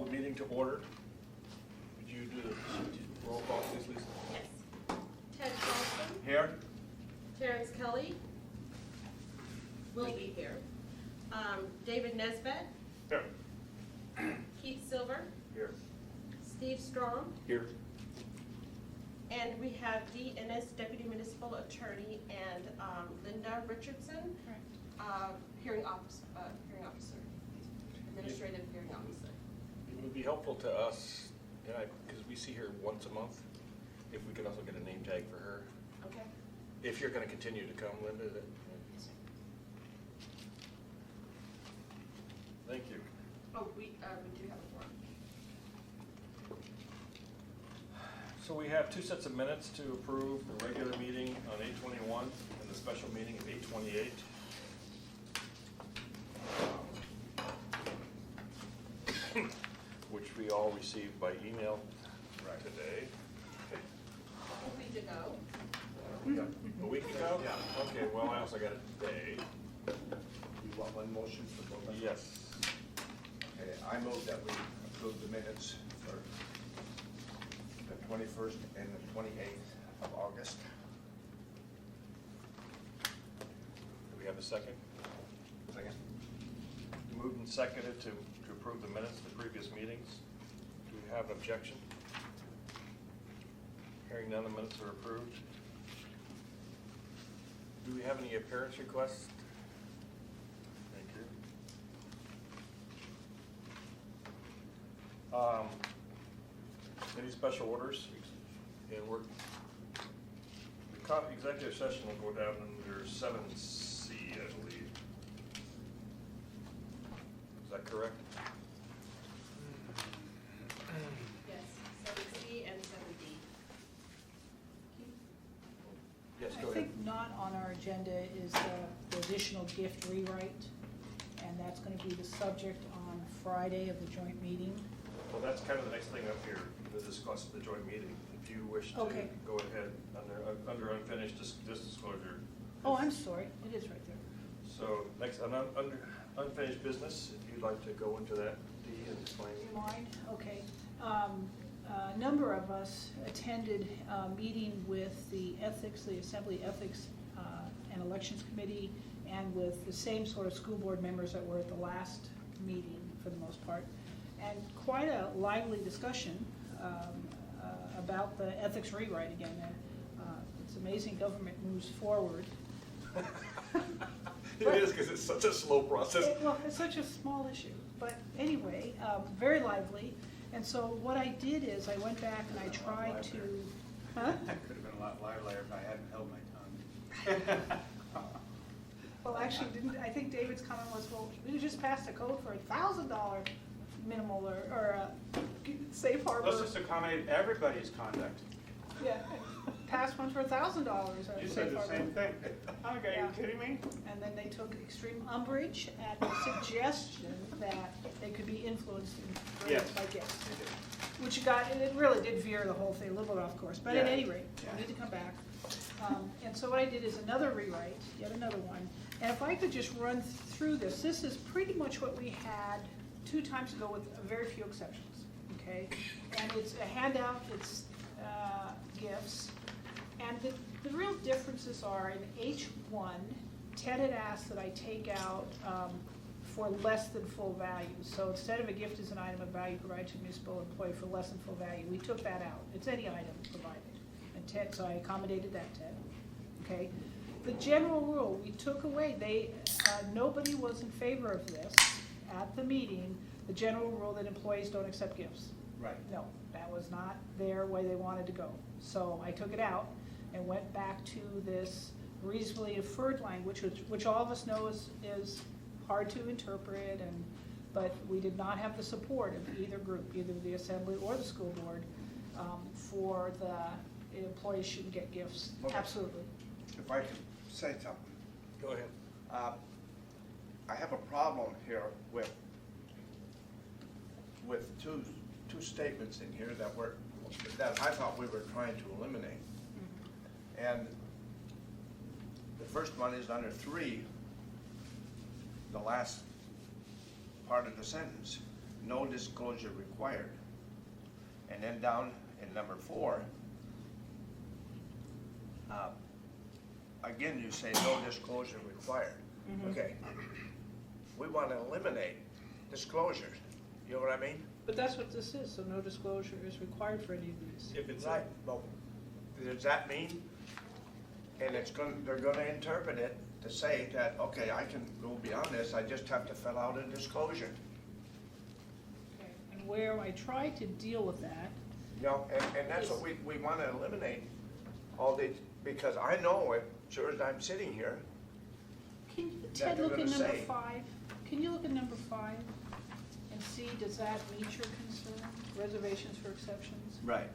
call the meeting to order. Would you do the roll call, please, Lisa? Yes. Ted Carlson, Here. Terrence Kelly will be here. David Nesbitt, Here. Keith Silver, Here. Steve Strong, Here. and we have Dee Ennis, Deputy Municipal Attorney, and Linda Richardson, hearing officer, administrative hearing officer. It would be helpful to us, because we see her once a month, if we could also get a name tag for her. Okay. If you're going to continue to come, Linda. Thank you. Oh, we do have a form. So we have two sets of minutes to approve: the regular meeting on 8/21 and the special meeting of 8/28. Which we all received by email today. A week ago. A week ago? Yeah. Okay, well, I also got it today. You want one motion for both of them? Yes. Okay, I move that we approve the minutes for the 21st and the 28th of August. Do we have a second? Second. Moved and seconded to approve the minutes of the previous meetings. Do we have objection? Hearing none, the minutes are approved. Do we have any appearance requests? Thank you. Any special orders? And the executive session will go down under 7C, I believe. Is that correct? Yes, 7C and 7D. Yes, I go ahead. think not on our agenda is the additional gift rewrite, and that's going to be the subject on Friday of the joint meeting. Well, that's kind of the next thing up here to discuss at the joint meeting. If you wish to Okay. go ahead under unfinished disclosure. Oh, I'm sorry, it is right there. So next, under unfinished business, if you'd like to go into that, Dee, and explain. Do you mind? Okay. A number of us attended a meeting with the Assembly Ethics and Elections Committee, and with the same sort of school board members that were at the last meeting for the most part. And quite a lively discussion about the ethics rewrite again. It's amazing government moves forward. It is, because it's such a slow process. Well, it's such a small issue, but anyway, very lively. And so what I did is I went back and I tried to, huh? That could have been a lot livelier if I hadn't held my tongue. Well, actually, I think David's comment was, well, we just passed a code for $1,000 minimal or safe harbor. Let's just accommodate everybody's conduct. Yeah, passed one for $1,000. You said the same thing. Okay, are you kidding me? And then they took extreme umbrage at the suggestion that they could be influenced in grades by gifts. Which it really did veer the whole thing a little bit off course, but at Yeah. any rate, we need to come back. And so what I did is another rewrite, yet another one. And if I could just run through this is pretty much what we had 2 times ago with very few exceptions, okay? And it's a handout, it's gifts. And the real differences are in H1, Ted had asked that I take out for less than full value. So instead of a gift as an item of value provided to a municipal employee for less than full value, we took that out. It's any item provided. And Ted, so I accommodated that, Ted. Okay. The general rule we took away. Nobody was in favor of this at the meeting. The general rule that employees don't accept gifts. Right. No, that was not their way they wanted to go. So I took it out and went back to this reasonably inferred language, which all of us know is hard to interpret, but we did not have the support of either group, either the assembly or the school board, for the employees shouldn't get gifts. Okay. Absolutely. If I could say something. Go ahead. I have a problem here with two statements in here that I thought we were trying to eliminate. And the first one is under 3, the last part of the sentence. no disclosure required. And then down in number 4, again, you say no disclosure required. Okay. We want to eliminate disclosures. You know what I mean? But that's what this is, so no disclosure is required for any of these. If it's Right, but does that mean, and they're gonna interpret it to say that, okay, I can go beyond this, I just have to fill out a disclosure. Okay. And where I try to deal with that, You know, and that's what we wanna eliminate, all these, because I know it, sure as I'm sitting here, can you, That Ted, they're look at gonna number say. 5? Can you look at number 5 and see, does that meet your concern? Reservations for exceptions? Right.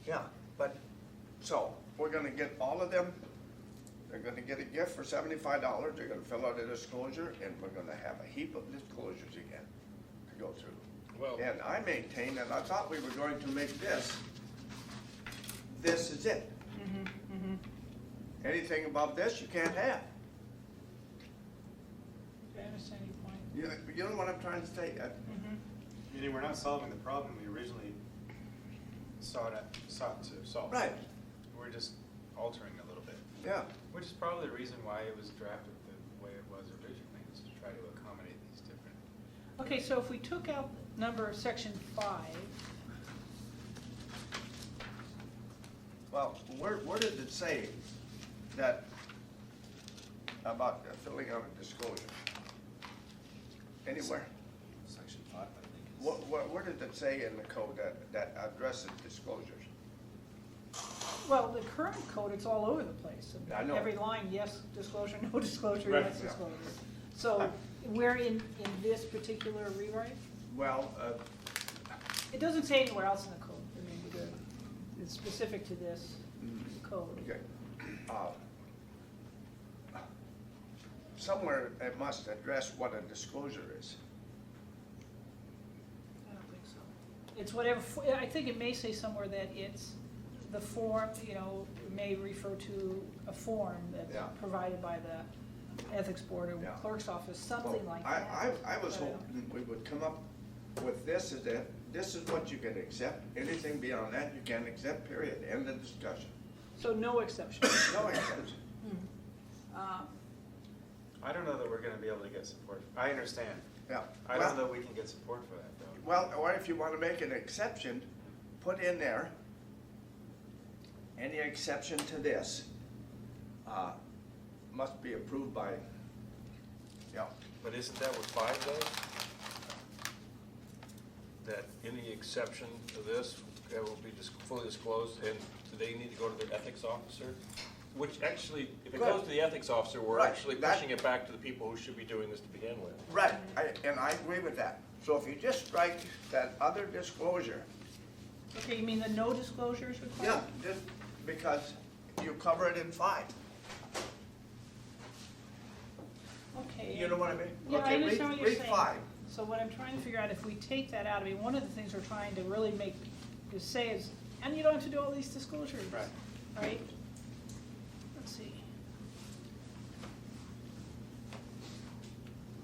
Yeah, but, so, we're gonna get all of them, they're gonna get a gift for $75, they're gonna fill out a disclosure, and we're gonna have a heap of disclosures again to go through. Well, And I maintain, and I thought we were going to make this is it. Anything above this, you can't have. I understand your point. You know what I'm trying to say? Meaning we're not solving the problem we originally sought to solve. Right, We're just altering a little bit. yeah. Which is probably the reason why it was drafted the way it was originally, is to try to accommodate these different. Okay, so if we took out section 5, Well, where did it say that, about filling out a disclosure? Anywhere? Section 5, I think. Where did it say in the code that addresses disclosures? well, the current code, it's all over the place. I know. Every line, yes disclosure, no disclosure, Right, yes yeah. disclosure. So where in this particular rewrite? Well, It doesn't say anywhere else in the code. I mean, it's specific to this code. okay. Somewhere it must address what a disclosure is. I don't think so. It's whatever, I think it may say somewhere that it's the form, may refer to a form that's Yeah. provided by the ethics board or Yeah. clerk's office, something Well, like that. I was But I don't- hoping we would come up with this, is that this is what you can accept. Anything beyond that, you can't accept, period. End of discussion. So no exception. No exception. I don't know that we're gonna be able to get support. I understand. Yeah. I Well- don't know we can get support for that, though. Well, or if you want to make an exception, put in there, any exception to this must be approved by, but isn't that what 5 does? That any exception to this will be fully disclosed, and do they need to go to their ethics officer? Which actually, if it goes to the ethics officer, we're Right, actually that- pushing it back to the people who should be doing this to begin with. Right, and I agree with that. So if you just strike that other disclosure, Okay, you mean the no disclosure is required? yeah, just because you cover it in 5. Okay. You know what I mean? Yeah, I Okay, understand what you're saying. Read 5. So what I'm trying to figure out, if we take that out, I mean, one of the things we're trying to really say is, and you don't have to do all these disclosures. Right. Right? Let's see.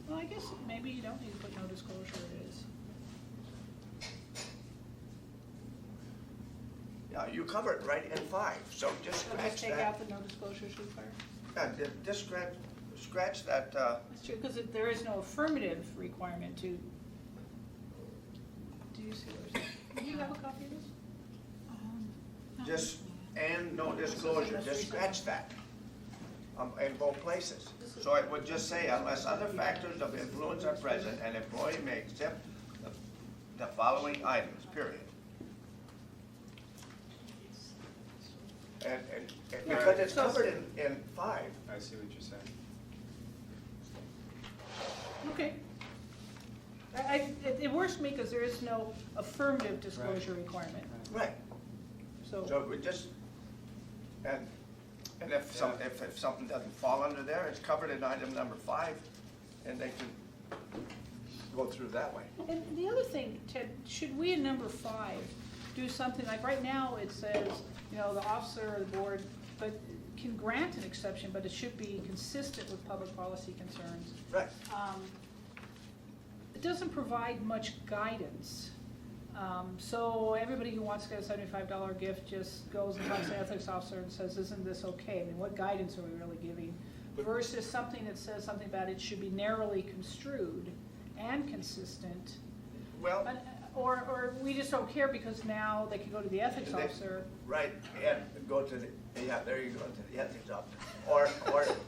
Well, I guess maybe you don't need to put no disclosure, it is. Yeah, you cover it right in 5, so just So just scratch take that. out the no disclosures required. Yeah, just scratch that, That's true, because there is no affirmative requirement to, do you see what I'm saying? Do you have a copy of this? just, and no disclosure, just scratch that in both places. So it would just say, unless other factors of influence are present, an employee may accept the following items, period. And because it's covered in 5, I see what you're saying. Okay. It works for me because there is no affirmative disclosure requirement, right, so. so we just, and if something doesn't fall under there, it's covered in item number 5, and they can go through that way. And the other thing, Ted, should we in number 5 do something, like right now it says, the officer or the board, but can grant an exception, but it should be consistent with public policy concerns. Right. It doesn't provide much guidance. So everybody who wants to get a $75 gift just goes and talks to the ethics officer and says, isn't this okay? I mean, what guidance are we really giving? Versus something that says something about it should be narrowly construed and consistent. Well, Or we just don't care because now they can go to the ethics They- officer. right, and go to the, yeah, there you go, to the ethics officer,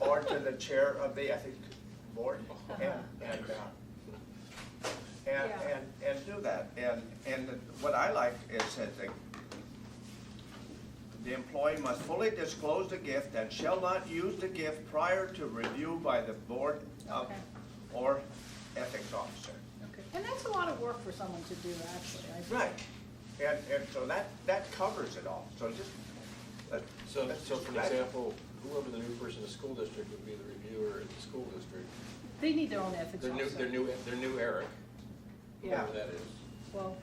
or to the chair of the ethics board, and do that. And what I like is that the employee must fully disclose the gift and shall not use the gift prior to review by the board of, Okay. or ethics officer. Okay. And that's a lot of work for someone to do, actually. I think. Right, and so that covers it all, so just. So for an example, whoever the new person in the school district would be the reviewer at the school district. They need their own ethics Their officer. new Eric, Yeah. whoever that is. Well,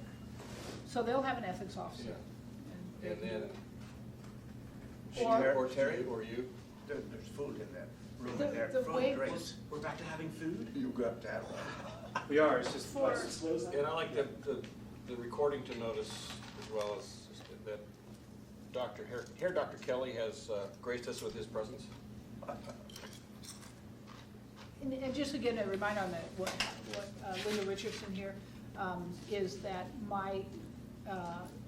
so they'll have an ethics officer. Yeah. And And then, Or- or Terry, or you. There's food in that room The- in there, the food way- and drinks. We're back to having food? You got that one. We are, it's just For- less. And I like the recording to notice as well as that Dr. Kelly has graced us with his presence. And just again, a reminder on that, what Linda Richardson here, is that my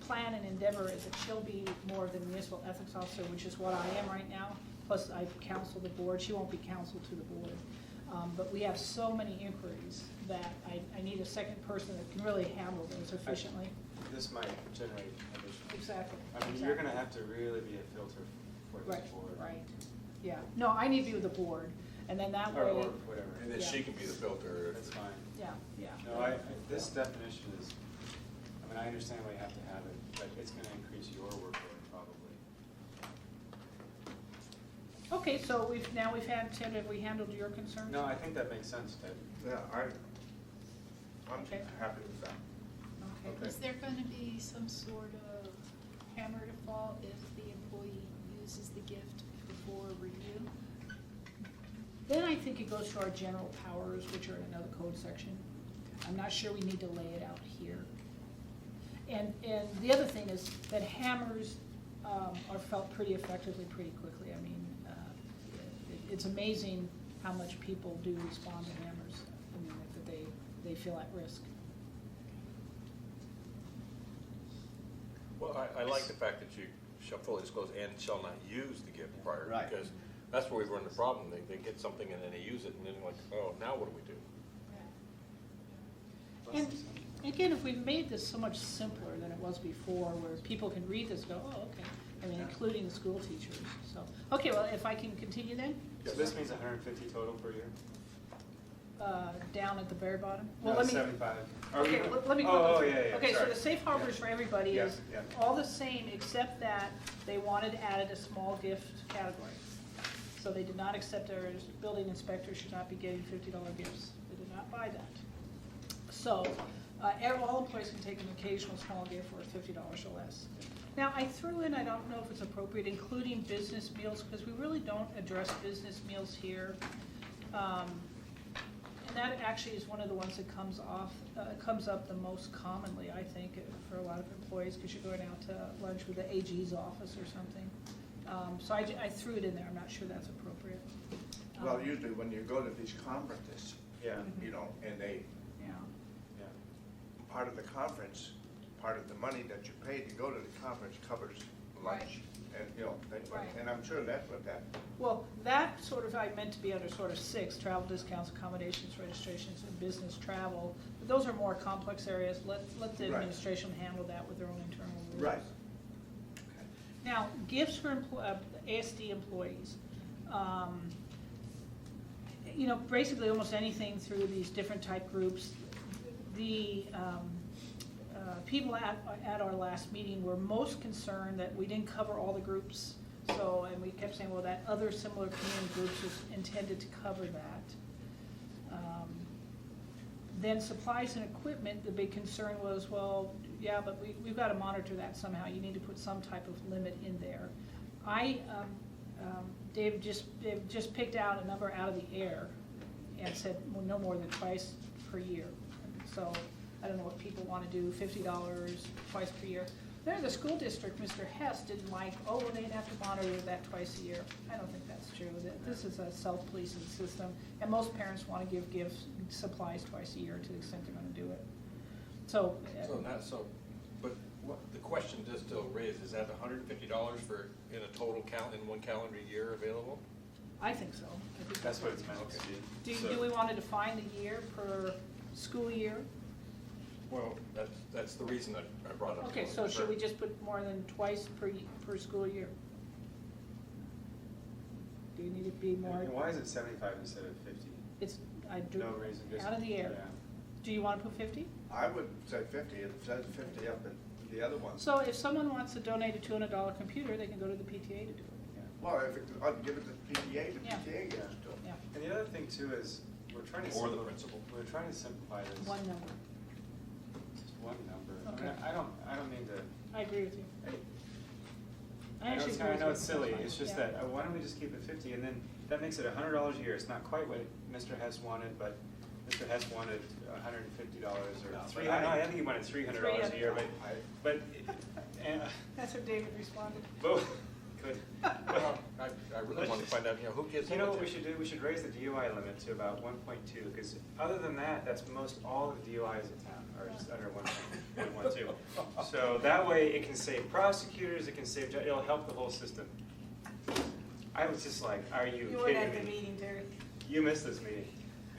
plan and endeavor is that she'll be more of the municipal ethics officer, which is what I am right now. Plus, I counsel the board. She won't be counsel to the board. But we have so many inquiries that I need a second person that can really handle those efficiently. This might generate additional. Exactly. I mean, you're gonna have to really be a filter for this Right, board. right. Yeah. No, I need to be with the board, and then that Or way. whatever. And then Yeah. she can be the filter. That's fine. Yeah, yeah. No, this definition is, I mean, I understand why you have to have it, but it's gonna increase your workload probably. Okay, so we've have we handled your concerns? No, I think that makes sense, Ted. Yeah, I'm Okay. happy with that. Okay. Okay. Is there going to be some sort of hammer to fall if the employee uses the gift before review? Then I think it goes to our general powers, which are in another code section. I'm not sure we need to lay it out here. And the other thing is that hammers are felt pretty effectively, pretty quickly. I mean, it's amazing how much people do respond to hammers. I mean, that they feel at risk. Well, I like the fact that you shall fully disclose and shall not use the gift prior. Right. Because that's where we run the problem. They get something and then they use it and then like, oh, now what do we do? And again, if we've made this so much simpler than it was before, where people can read this and go, oh, okay, I mean, including the school teachers, so. Okay, well, if I can continue then, So this means 150 total per year? down at the very bottom. No, Well, let me. 75. Are we- Okay, let me go. Oh, through. yeah, yeah, Okay, so sorry. the safe harbors for everybody Yeah, is yeah. all the same, except that they wanted added a small gift category. So they did not accept our building inspectors should not be getting $50 gifts. They did not buy that. So, all employees can take an occasional small gift worth $50 or less. Now, I threw in, I don't know if it's appropriate, including business meals, because we really don't address business meals here. And that actually is one of the ones that comes up the most commonly, I think, for a lot of employees, because you're going out to lunch with the AG's office or something. So I threw it in there, I'm not sure that's appropriate. Well, usually when you go to these conferences, Yeah, you know, and they, Yeah. yeah. part of the conference, part of the money that you pay to go to the conference covers lunch. Right. And, you know, Right. and I'm sure that's what that, Well, that sort of, I meant to be under sort of 6, travel discounts, accommodations, registrations, and business travel. But those are more complex areas. Let the Right. administration handle that with their own internal rules. right. Now, gifts for ASD employees. You know, basically almost anything through these different type groups. The people at our last meeting were most concerned that we didn't cover all the groups. So, and we kept saying, well, that other similar community groups is intended to cover that. Then supplies and equipment, the big concern was, well, yeah, but we've got to monitor that somehow. You need to put some type of limit in there. I Dave just picked out a number out of the air and said, well, no more than twice per year. So I don't know what people want to do, $50 twice per year. There, the school district, Mr. Hess, didn't like, oh, well, they'd have to monitor that twice a year. I don't think that's true. This is a self-policing system, and most parents want to give gifts, supplies twice a year to the extent they're going to do it. So. But what, the question does still raise, is that $150 for, in a total count, in one calendar year available? I think so. I think That's what it's meant to be. Do we want to define the year per school year? Well, that's the reason that I brought up. Okay, so should we just put more than twice per school year? Do you need it to be more? And why is it 75 instead of 50? It's, I do, No reason, just. out of the air. Yeah. Do you want to put 50? I would say 50, it says 50 up in the other ones. So if someone wants to donate a $200 computer, they can go to the PTA to do it. Well, if I'd give it to PTA, the Yeah. PTA gets to it. Yeah, And the other thing too is, we're trying to. Or the simplify- principal. We're trying to simplify this. one number. Just one number. I Okay. mean, I don't mean to. I agree with you. I know actually it's, agree I with know you. it's silly, That's fine. it's just Yeah. that, why don't we just keep it 50, and then that makes it $100 a year, it's not quite what Mr. Hess wanted, but Mr. Hess wanted $150 or No, but $300, no, I think he wanted $300 a year, but, and, That's what David responded. both, good. Well, I really want to find out, who gets. You know how what we much? should do, we should raise the DUI limit to about 1.2, because other than that, that's most all of the DUIs in town, are just under 1.2. So that way, it can save prosecutors, it can save, it'll help the whole system. I was just like, are you You weren't at the kidding me? meeting, Terry. You missed this meeting.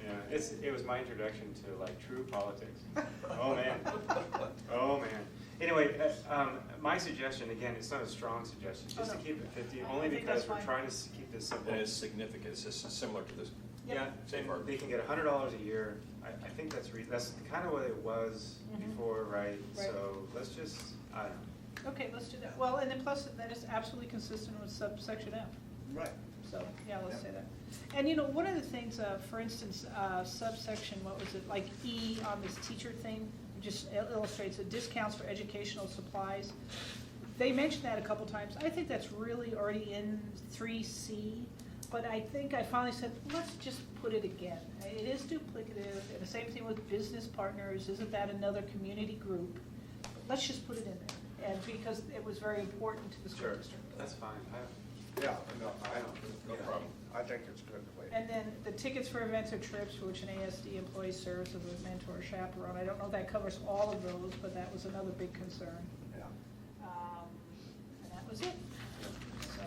Yeah, it was my introduction to like true politics. Oh, man. Oh, man. Anyway, my suggestion, again, it's not a strong suggestion, just to no. keep it 50, I only think that's because we're fine. trying to keep this simple. And it's significant, it's just similar to this. Yeah, Same and part. they can get $100 a year. I think that's kind of what it was Mhm. before, right? Right. So let's just, I don't know. Okay, let's do that. Well, and then plus, that is absolutely consistent with subsection F. Right. So, yeah, let's Yeah. say that. And you know, one of the things, for instance, subsection, what was it, like E on this teacher thing, just illustrates the discounts for educational supplies. They mentioned that a couple times. I think that's really already in 3C, but I think I finally said, let's just put it again. It is duplicative, and the same thing with business partners, isn't that another community group? Let's just put it in there, and because it was very important to the school district. That's fine. Yeah, No, I don't. No problem. I think it's good the way. And then the tickets for events or trips for which an ASD employee serves as a mentor or chaperone. I don't know if that covers all of those, but that was another big concern. Yeah. And that was it. So,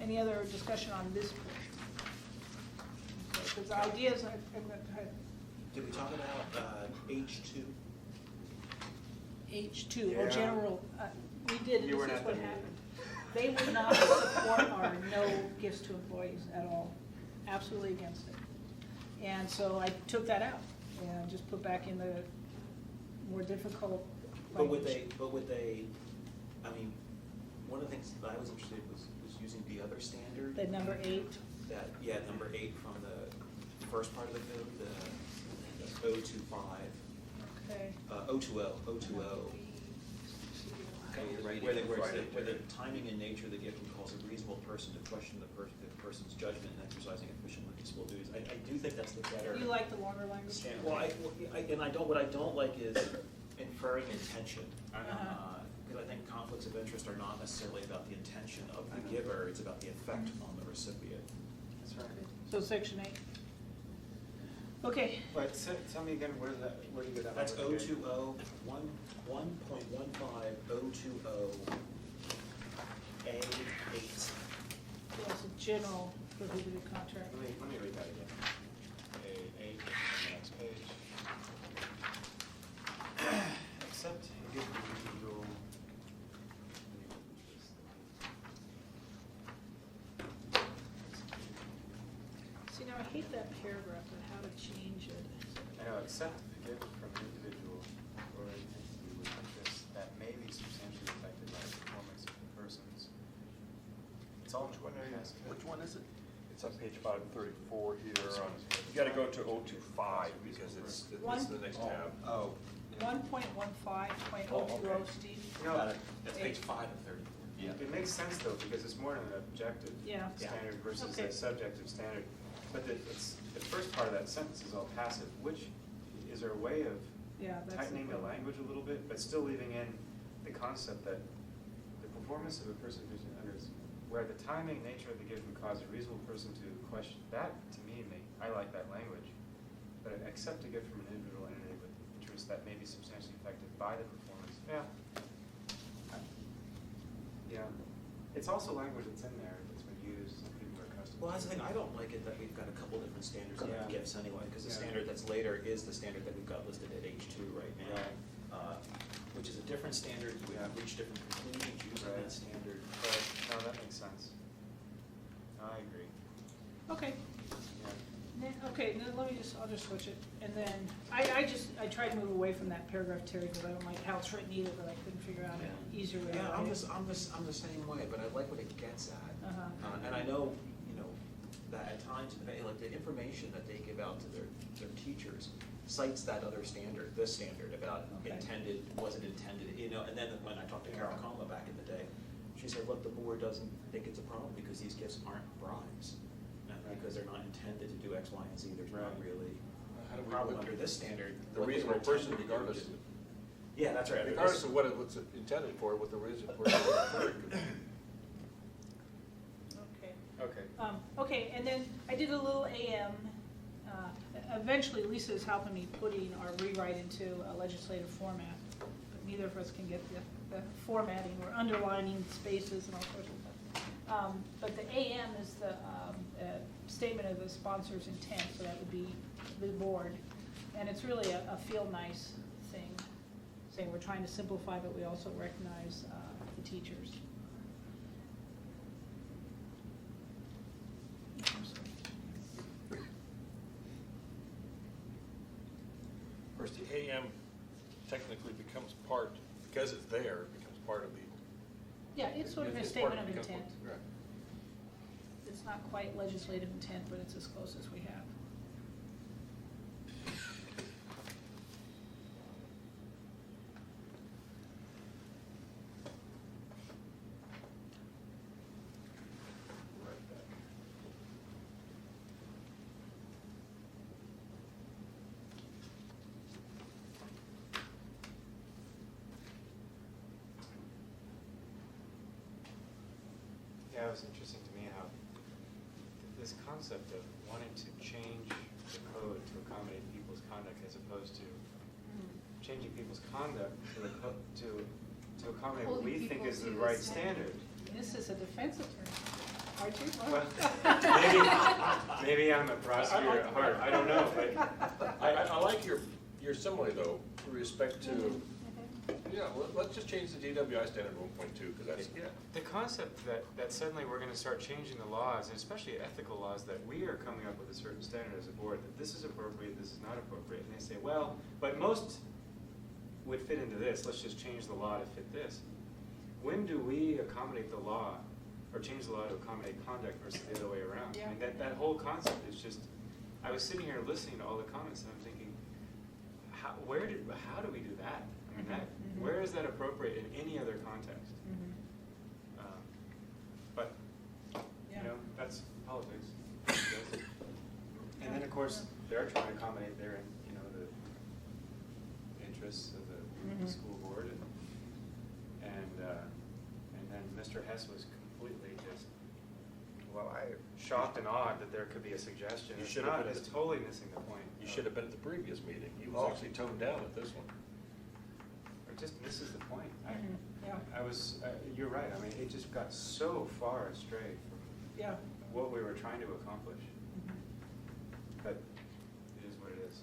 any other discussion on this portion? Because the ideas, I'm going to, Did we talk about H2? H2, or Yeah. general, we did, You this weren't is at what the meeting. happened. They would not support our no gifts to employees at all, absolutely against it. And so I took that out and just put back in the more difficult But would language. they, I mean, one of the things that I was interested in was using the other standard. The number 8, That, yeah, number 8 from the first part of the code, the 025, okay. 020. Right. Where the Right. timing and nature of the gift would cause a reasonable person to question the person's judgment in exercising official and municipal duties. I do think that's the better. You like the longer language? stand. Well, what I don't like is inferring intention. Uh-huh. Because I think conflicts of interest are not necessarily about the intention of the giver, it's about the effect on the recipient. That's right. So section 8. Okay, But tell me again, where do you get that? That's number? 020, 1.15, 020, A8. so it's a general prohibited contract. Let me read that again. A8, the next page. Except to give the individual. See, now I hate that paragraph, but how to change it. I know, except a gift from an individual or an entity with interests that may be substantially affected by the performance of the persons. It's all in the past. Which one is it? It's on page 534 here. You gotta go to 025 because it's the next tab. Oh. 1.15.020, Steve. You know, That's page 5 of 34. Yeah. It makes sense though, because it's more an objective Yeah. standard versus Okay. a subjective standard. But the first part of that sentence is all passive, which, is there a way of Yeah, that's. tightening the language a little bit, but still leaving in the concept that the performance of a person who's under, where the timing, nature of the gift would cause a reasonable person to question, that, to me, I like that language. But accept a gift from an individual entity with interests that may be substantially affected by the performance. Yeah. Yeah. It's also language that's in there that's been used, some people are accustomed to. Well, that's the thing, I don't like it that we've got a couple different standards of Yeah. gifts anyway, because the Yeah. standard that's later is the standard that we've got listed at H2 right now. Which is a different standard, we have reached different conclusions using Right. that standard. But, no, that makes sense. I agree. Okay. Yeah. Then- Okay, then I'll just switch it, and then, I tried to move away from that paragraph, Terry, because I don't like how it's written either, but I couldn't figure out an easier way to Yeah, write I'm it. the same way, but I like what it gets at. Uh-huh. And I know, that at times, like the information that they give out to their teachers cites that other standard, this standard about Okay. intended, was it intended, and then when I talked to Carol Coma back in the day, she said, look, the board doesn't think it's a problem because these gifts aren't bribes. Because they're not intended to do X, Y, and Z, there's not Right. really How do a we problem put under this standard. The what they reasonable were person, intended to do regardless, to- Yeah, that's right. regardless of what it's intended for, what the reasonable person could be. Okay. Okay. Okay, and then I did a little AM. Eventually, Lisa is helping me putting our rewrite into a legislative format, but neither of us can get the formatting. We're underlining spaces and all sorts of stuff. But the AM is the statement of the sponsor's intent, so that would be the board. And it's really a feel nice thing, saying we're trying to simplify, but we also recognize the teachers. Of course, the AM technically becomes part, because it's there, it becomes part of the. Yeah, it's sort of a it's statement part- of becomes- intent. Right. It's not quite legislative intent, but it's as close as we have. Yeah, it was interesting to me how this concept of wanting to change the code to accommodate people's conduct as opposed to changing people's conduct to accommodate what we Holding think people is the to a right standard. standard. This is a defense attorney, aren't you? Well, maybe I'm a prosecutor at heart, I don't know, but I like your simile though, with respect to, yeah, let's just change the DWI standard 1.2, because that's, yeah. the concept that suddenly we're gonna start changing the laws, and especially ethical laws, that we are coming up with a certain standard as a board, that this is appropriate, this is not appropriate, and they say, well, but most would fit into this, let's just change the law to fit this. When do we accommodate the law, or change the law to accommodate conduct versus the other way around? I mean, that whole concept is just, I was sitting here listening to all the comments, and I'm thinking, how do we do that? I mean, where is that appropriate in any other context? But, that's politics. I guess. And then, of course, they're trying to accommodate their, the interests of the school board, and then Mr. Hess was completely just shocked and awed that there could be a suggestion. You It's should have not, been at it's the- totally missing the point. You should have been at the previous meeting. He was actually toned down at this one. It just misses the point. Yeah. I was, you're right, I mean, it just got so far astray from Yeah. what we were trying to accomplish. But it is what it is.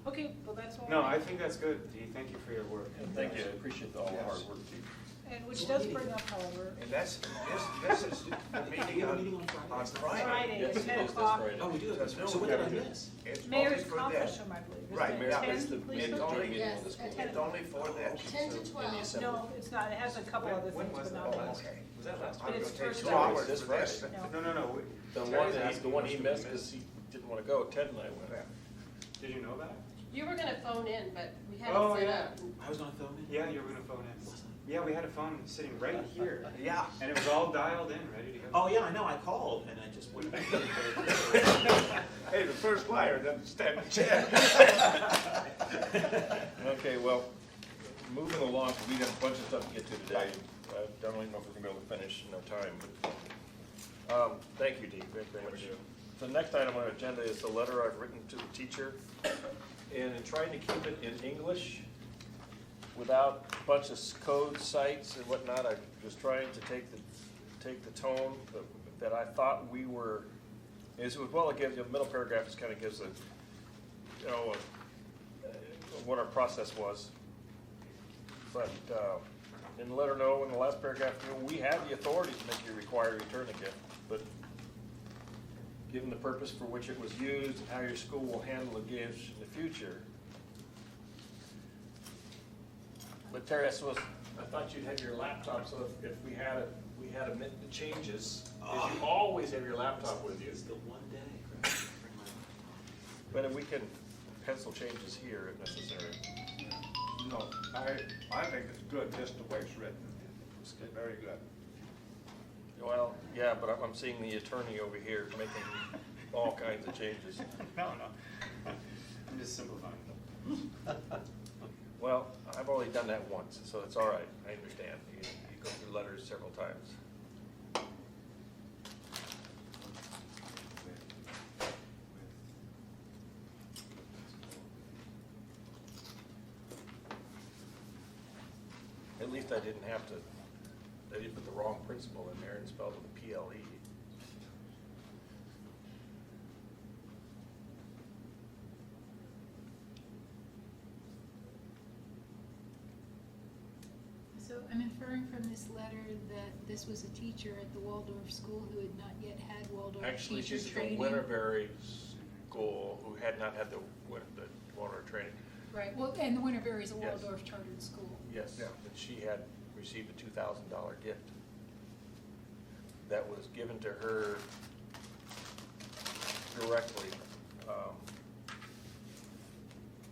Okay, well, that's all. No, I think that's good, Dee, thank you for your work. Thank you, I appreciate all the Yes. hard work, Chief. And which does bring up, however, And this is the meeting on Friday. Friday Yes, at it 10 is this o'clock. Friday. Oh, we do That's it, so what no- did I miss? It's Mayor's only for conference this. room, I believe. Isn't Right, it yeah, 10, it's the Lisa? It's only, Yes, It's at it's only for this. 10 to 12. No, it's not, it has a couple other When things, was but that? not Oh, last. okay. Was that last I'm But gonna it's take first 2 time. hours This for this. Friday. No. The Terry's one asking he us missed to is he didn't want to go, Ted and I went. Did you know that? You were gonna phone in, but we had Oh, it set yeah. up. I was on phone in? Yeah, you were gonna phone in. Was I? Yeah, we had a phone sitting right here. Yeah. And it was all dialed in, ready to go. Oh, yeah, I know, I called, and I just wouldn't. Hey, the first liar doesn't stand a chance. Okay, well, moving along, 'cause we got a bunch of stuff to get to today. I don't even know if we're gonna be able to finish in our time, but, thank you, Dee, very much. The next item on our agenda is the letter I've written to the teacher, and in trying to keep it in English without a bunch of code sites and whatnot, I was trying to take the tone that I thought we were, is, well, it gives, the middle paragraph just kind of gives a, you know, what our process was. But, in the letter no, in the last paragraph, you know, we have the authority to make you require to return a gift, but given the purpose for which it was used and how your school will handle the gifts in the future. But Terry, I thought you'd have your laptop, so if we had a minute to changes, because you always have your laptop with you. It's the one day, Greg. Bring my- But if we can pencil changes here if necessary. No, I think it's good just the way it's written. It's very good. Well, yeah, but I'm seeing the attorney over here making all kinds of changes. No. I'm just simplifying. Well, I've only done that once, so it's all right. I understand. You go through letters several times. At least I didn't have to, I didn't put the wrong principal in there and spelled it with a PLE. So I'm inferring from this letter that this was a teacher at the Waldorf school who had not yet had Waldorf Actually, teacher she's from training. Winterberry School who had not had the Waldorf training. Right, well, and the Winterberry is a Yes. Waldorf chartered school. Yes, Yeah. and she had received a $2,000 gift that was given to her directly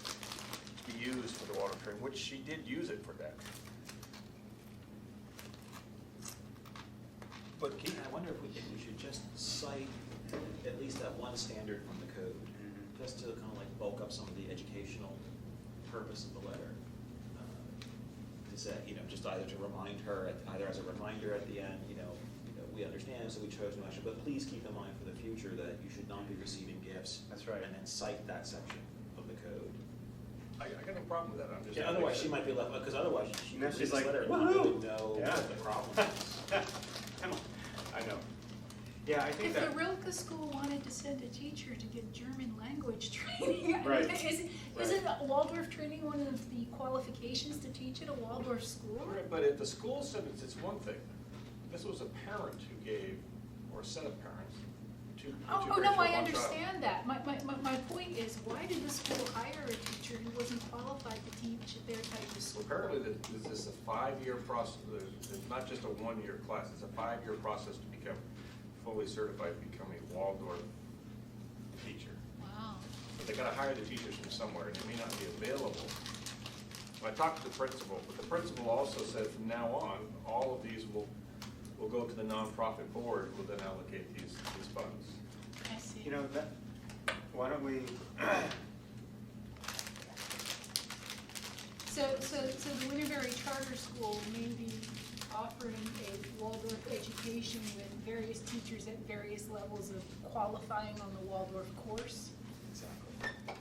to be used for the water training, which she did use it for that. But keep, I wonder if we should just cite at least that one standard from the code, just to kind of like bulk up some of the educational purpose of the letter. To say, you know, just either to remind her, either as a reminder at the end, we understand, so we chose no action, but please keep in mind for the future that you should not be receiving gifts. That's right. And then cite that section of the code. I got no problem with that, I'm just. Yeah, otherwise she might be left, because otherwise she No, reads she's this like, letter and not "Woohoo!" really know Yeah. what the problem is. Come on, I know. Yeah, I think If that. the Rilke school wanted to send a teacher to get German language training, I mean, Right. isn't Waldorf training one of the qualifications to teach at a Waldorf school? But at the school sentence, it's one thing. This was a parent who gave, or a set of parents, two Oh, grades no, for I one child. understand that. My point is, why did the school hire a teacher who wasn't qualified to teach at their type of So school? apparently, this is a 5-year process, it's not just a 1-year class, it's a 5-year process to become fully certified to become a Waldorf teacher. Wow. But they gotta hire the teachers from somewhere, and it may not be available. I talked to the principal, but the principal also said from now on, all of these will go to the nonprofit board, who will then allocate these funds. I see. You know, why don't we, So the Winterberry Charter School may be offering a Waldorf education with various teachers at various levels of qualifying on the Waldorf course.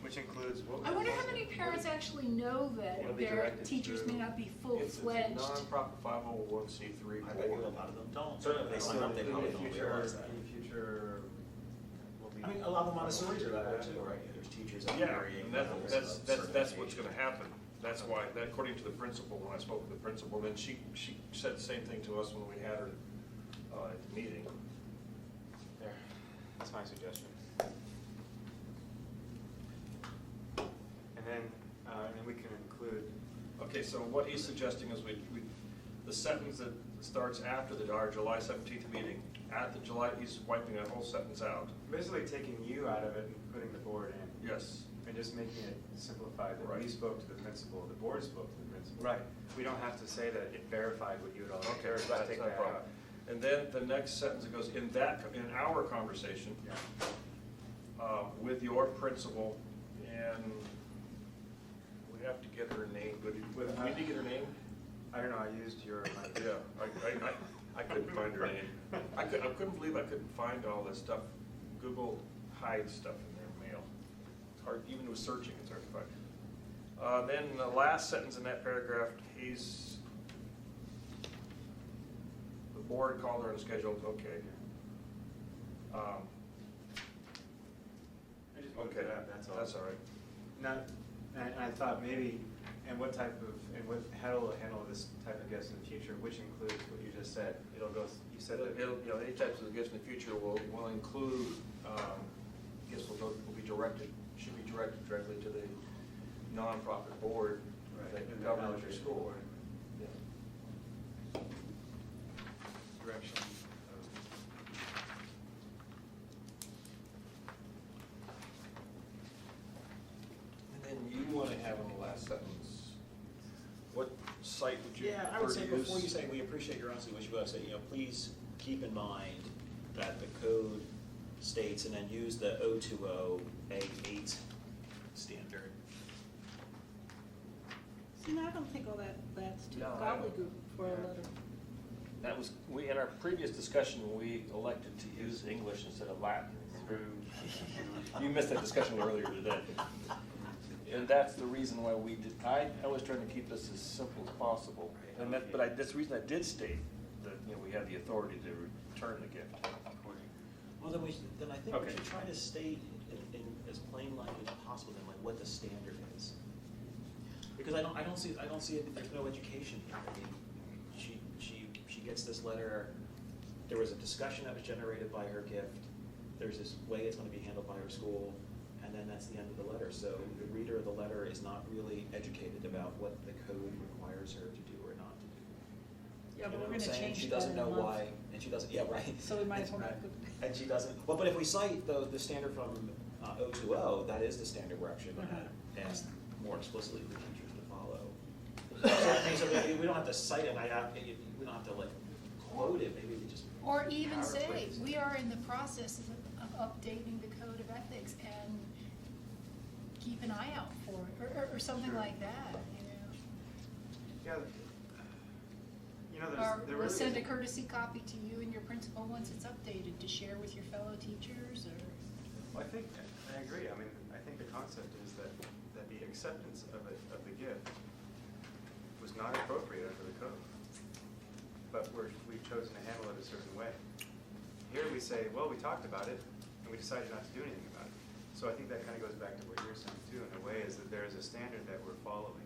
which includes what? I wonder how many parents actually know that What are they their directed teachers to? may not be It's full-fledged. a nonprofit 501c3 I bet you a board. lot of them don't. Certainly They sign up, they probably don't realize that. Future will be. I mean, a lot of the Montessori's are that way too, right? There's teachers at Yeah, varying and levels of that's what's certification. gonna happen. That's why, according to the principal, when I spoke with the principal, then she said the same thing to us when we had her at the meeting. There, that's my suggestion. And then we can include, Okay, so what he's suggesting is the sentence that starts after our July 17th meeting, he's wiping that whole sentence out. Basically taking you out of it and putting the board in. Yes. And just making it simplified, that we Right. spoke to the principal, the board spoke to the principal. Right. We don't have to say that it verified what you had already Okay, heard, that's just take no that problem. out. And then the next sentence, it goes, in our conversation, Yeah. with your principal, and we have to get her name, but we need to get her name? I don't know, I used your. Yeah, I couldn't find her name. I couldn't believe I couldn't find all this stuff. Google hides stuff in their mail. It's hard, even with searching, it's hard to find. Then the last sentence in that paragraph, the board called her on a schedule, okay. I just looked Okay, it up, that's all. That's all right. Not, and I thought maybe, and what type of, and what, how to handle this type of gifts in the future, which includes what you just said. It'll go, you said that. Any types of gifts in the future will include, gifts will be directed, should be directed directly to the nonprofit board that And governs your elementary school. board. Yeah. Direction of. And then you want to have in the last sentence, what site would you Yeah, I would prefer say to use? before you say, we appreciate your honesty, what you would say, please keep in mind that the code states, and then use the 020A8 standard. See, now I don't think all that's too No, I don't. gobbledygook for a letter. That was, in our previous discussion, we elected to use English instead of Latin. You missed that discussion earlier today. And that's the reason why we did, I was trying to keep this as simple as possible. And that, but that's the reason I did state that, we have the authority to return the gift. Well, then I think Okay. we should try to state in as plain language as possible, then, like, what the standard is. Because I don't see it, there's no education here. I mean, she gets this letter, there was a discussion that was generated by her gift, there's this way it's gonna be handled by her school, and then that's the end of the letter. So the reader of the letter is not really educated about what the code requires her to do or not to do. Yeah, You but know we're what I'm gonna saying? change She that doesn't in a know month. why, and she doesn't, yeah, right. So we might as well not Right. put- And she doesn't, well, but if we cite the standard from 020, that is the standard we're actually gonna ask more explicitly the teachers to follow. So we don't have to cite it, we don't have to like quote it, maybe we just. Or even say, paraphrase it. we are in the process of updating the code of ethics and keep an eye out for it, or something Sure. like that, Yeah. Or there we'll really send a isn't- courtesy copy to you and your principal once it's updated to share with your fellow teachers, or. Well, I think, I agree, I mean, I think the concept is that the acceptance of the gift was not appropriate under the code. But we've chosen to handle it a certain way. Here we say, well, we talked about it, and we decided not to do anything about it. So I think that kind of goes back to what you're saying too, in a way, is that there is a standard that we're following.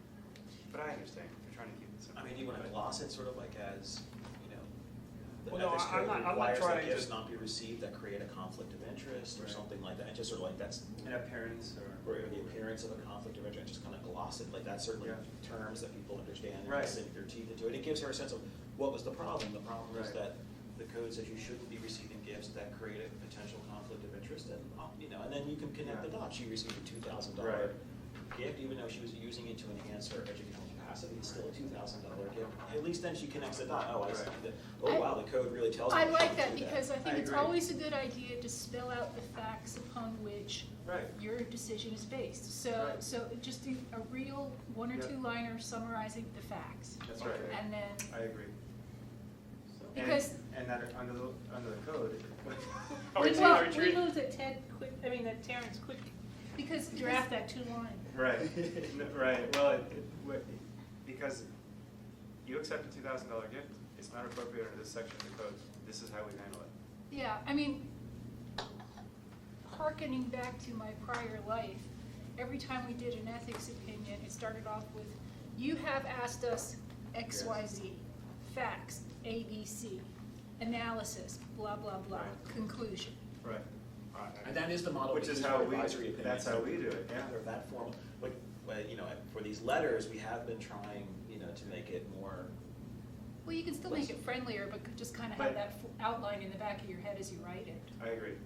But I understand, we're trying to keep it simple. I mean, do you wanna gloss it sort of like as, the Well, no, ethics I'm code not requires trying that to gifts just- not be received that create a conflict of interest or Right. something like that, and just sort of like that's. An appearance Or the appearance of a conflict of interest, just kind of gloss it, like that's certainly Yeah. terms that people understand and Right. sink their teeth into it. It gives her a sense of what was the problem. The problem is Right. that the code says you shouldn't be receiving gifts that create a potential conflict of interest, and, and then you can connect the Yeah. dots. She received a $2,000 Right. gift, even though she was using it to enhance her educational capacity, it's still a $2,000 gift. At least then she connects the dot, oh, I see, Right. oh, wow, the code really tells me. I I like shouldn't that do because I think I it's agree. always a good idea to spell out the facts upon which Right. your decision is based. So, Right. so just do a real one or Yeah. two liner summarizing the facts. That's right. Okay. And then, I agree. Because- And that under the code. We moved that that Terrence quick because. draft that 2-line. Right, No, right, well, because you accept a $2,000 gift, it's not appropriate under this section of the code, this is how we handle it. Yeah, I mean, hearkening back to my prior life, every time we did an ethics opinion, it started off with, you have asked us X, Y, Z, facts, A, B, C, analysis, blah, blah, blah, Right. conclusion. Right. And that is the model. Which we is use how for we, advisory opinions. that's how we do it, yeah. Or that form, but, for these letters, we have been trying, to make it more, Well, you can still make it friendlier, but could just kind of But- have that outline in the back of your head as you write it. I agree.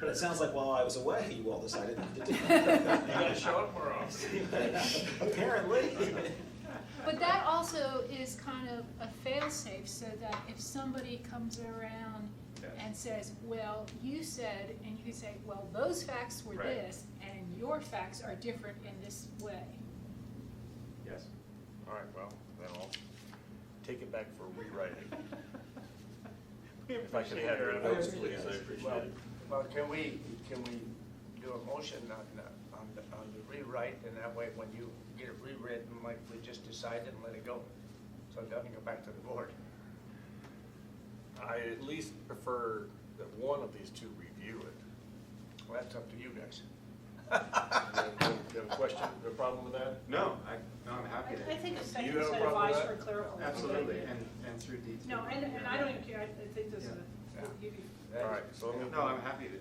But it sounds like while I was away, you all decided not to do You it. gotta show up more often. Apparently. But that also is kind of a fail-safe, so that if somebody comes around Yes. and says, well, you said, and you can say, well, those facts were Right. this, and your facts are different in this way. Yes. All right, well, then I'll take it back for rewriting. If I could have your votes, please, I appreciate it. Well, can we do a motion on the rewrite, and that way, when you get it rewritten, like, we just decide it and let it go? So it doesn't go back to the board. I at least prefer that one of these two review it. Well, that's up to you guys. You have a question, a problem with that? No, I'm happy to. I think it's Do you second have a set problem with advice that? for clerical. Absolutely, and through detail. No, and I don't even care, I think this is, Yeah. will give you, All right, so let me. No, I'm happy to,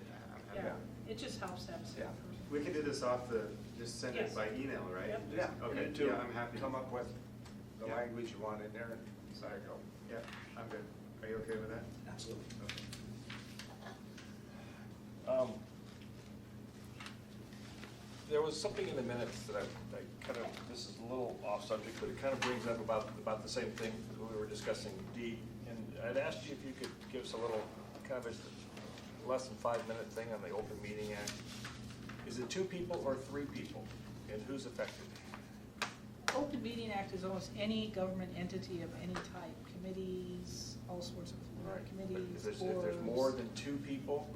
yeah, it just helps to have a Yeah. second person. We can do this just send it Yes. by email, right? Yep. Yeah. Okay, you two yeah, I'm happy. Come up with the Yeah. language you want in there, and so I go. Yeah, I'm good. Are you okay with that? Absolutely. There was something in the minutes that I kind of, this is a little off subject, but it kind of brings up about the same thing that we were discussing, D. And I'd asked you if you could give us a little, kind of a less than 5-minute thing on the Open Meeting Act. Is it 2 people or 3 people? And who's affected? Open Meeting Act is almost any government entity of any type, committees, all sorts of But committees, if boards. there's more than 2 people,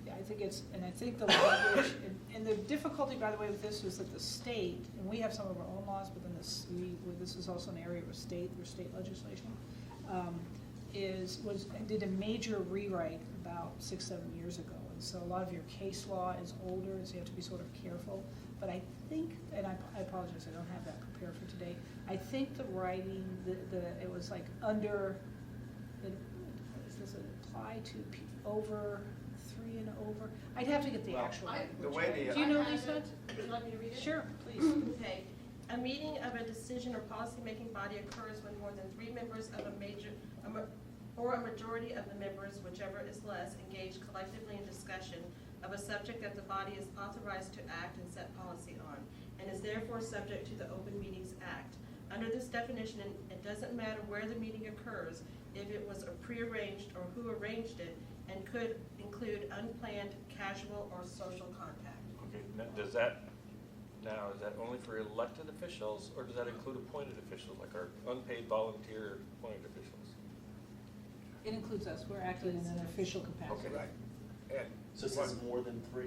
Yeah, I think it's, and I think the language, and the difficulty, by the way, with this is that the state, and we have some of our own laws, but then this is also an area of state legislation, did a major rewrite about 6-7 years ago. And so a lot of your case law is older, and so you have to be sort of careful. But I think, and I apologize, I don't have that prepared for today. I think the writing, it was like under, does it apply to over 3 and over? I'd have to get the Well, actual I- language. The way Do you know, I have Lisa? it. Would you like me to read it? Sure, please. Okay. A meeting of a decision or policy-making body occurs when more than 3 members of or a majority of the members, whichever is less, engage collectively in discussion of a subject that the body is authorized to act and set policy on, and is therefore subject to the Open Meetings Act. Under this definition, it doesn't matter where the meeting occurs, if it was prearranged or who arranged it, and could include unplanned, casual, or social contact. okay, is that only for elected officials, or does that include appointed officials, like our unpaid volunteer appointed officials? It includes us, we're acting in an official capacity. Okay. Right. And So it says more than 3?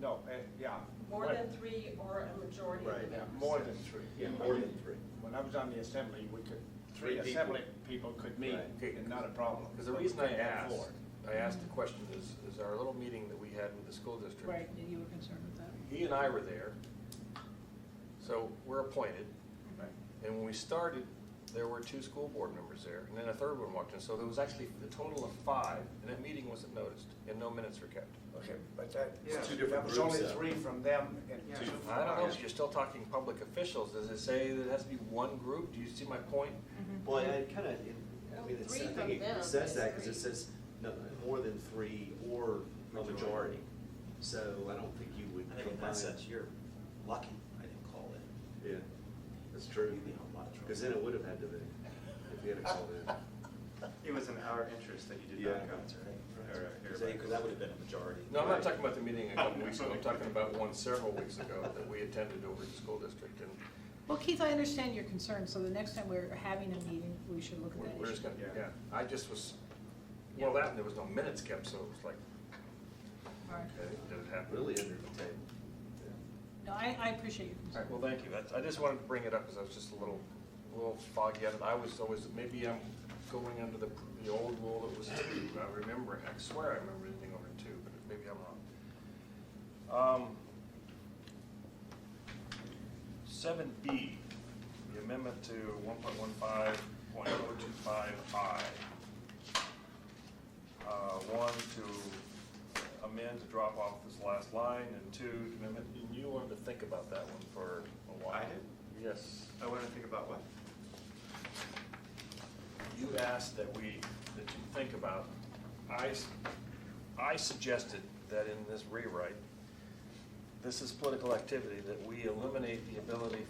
no, yeah, More Right. than 3 or a majority of the Right. yeah, members. more than 3. Yeah, more than 3. When I was on the assembly, we could, 3 3 people. assembly people could meet, Right. Okay. and not a problem. Because the But we reason I couldn't have asked, 4. the question is our little meeting that we had with the school district. Right, you were concerned with that. He and I were there, so we're appointed. Right. And when we started, there were 2 school board members there, and then a 3rd one walked in. So there was actually a total of 5, and that meeting wasn't noticed, and no minutes were kept. Okay, but that, Yeah. Two different that was only groups, though. 3 from them and Yeah. 2 from I don't know, us. you're still talking public officials. Does it say that it has to be one group? Do you see my point? Well, I kind of, I mean, Three I from think them it says is that because it 3. says no, more than 3 or a majority. So I don't think you would I think in combine. that sense, you're lucky I didn't call in. Yeah, that's true. You'd be in a lot of trouble. Because then it would have had to be, if you had called in. It was in our interest that you did Yeah. not come. That's right. Or- Because that would have been a majority. No, I'm not talking about the meeting a couple weeks ago. I'm talking about one several weeks ago that we attended over at the school district. And Well, Keith, I understand your concern, so the next time we're having a meeting, we should look at that we're just issue. gonna, Yeah. yeah, I just was, well, that and there was no minutes kept, so it was like, All right. okay, did it happen? Really under the table. No, I appreciate your All concern. right, well, thank you. I just wanted to bring it up because I was just a little foggy on it. I was always, maybe I'm going under the old rule that was 2. I remember, I swear I remember anything over 2, but maybe I'm wrong. 7B, the amendment to 1.15.025I. 1, to amend to drop off this last line, and 2, to amend, and you wanted to think about that one for a while. I did? Yes. I want to think about what? You asked that you think about, I suggested that in this rewrite, this is political activity, that we eliminate the ability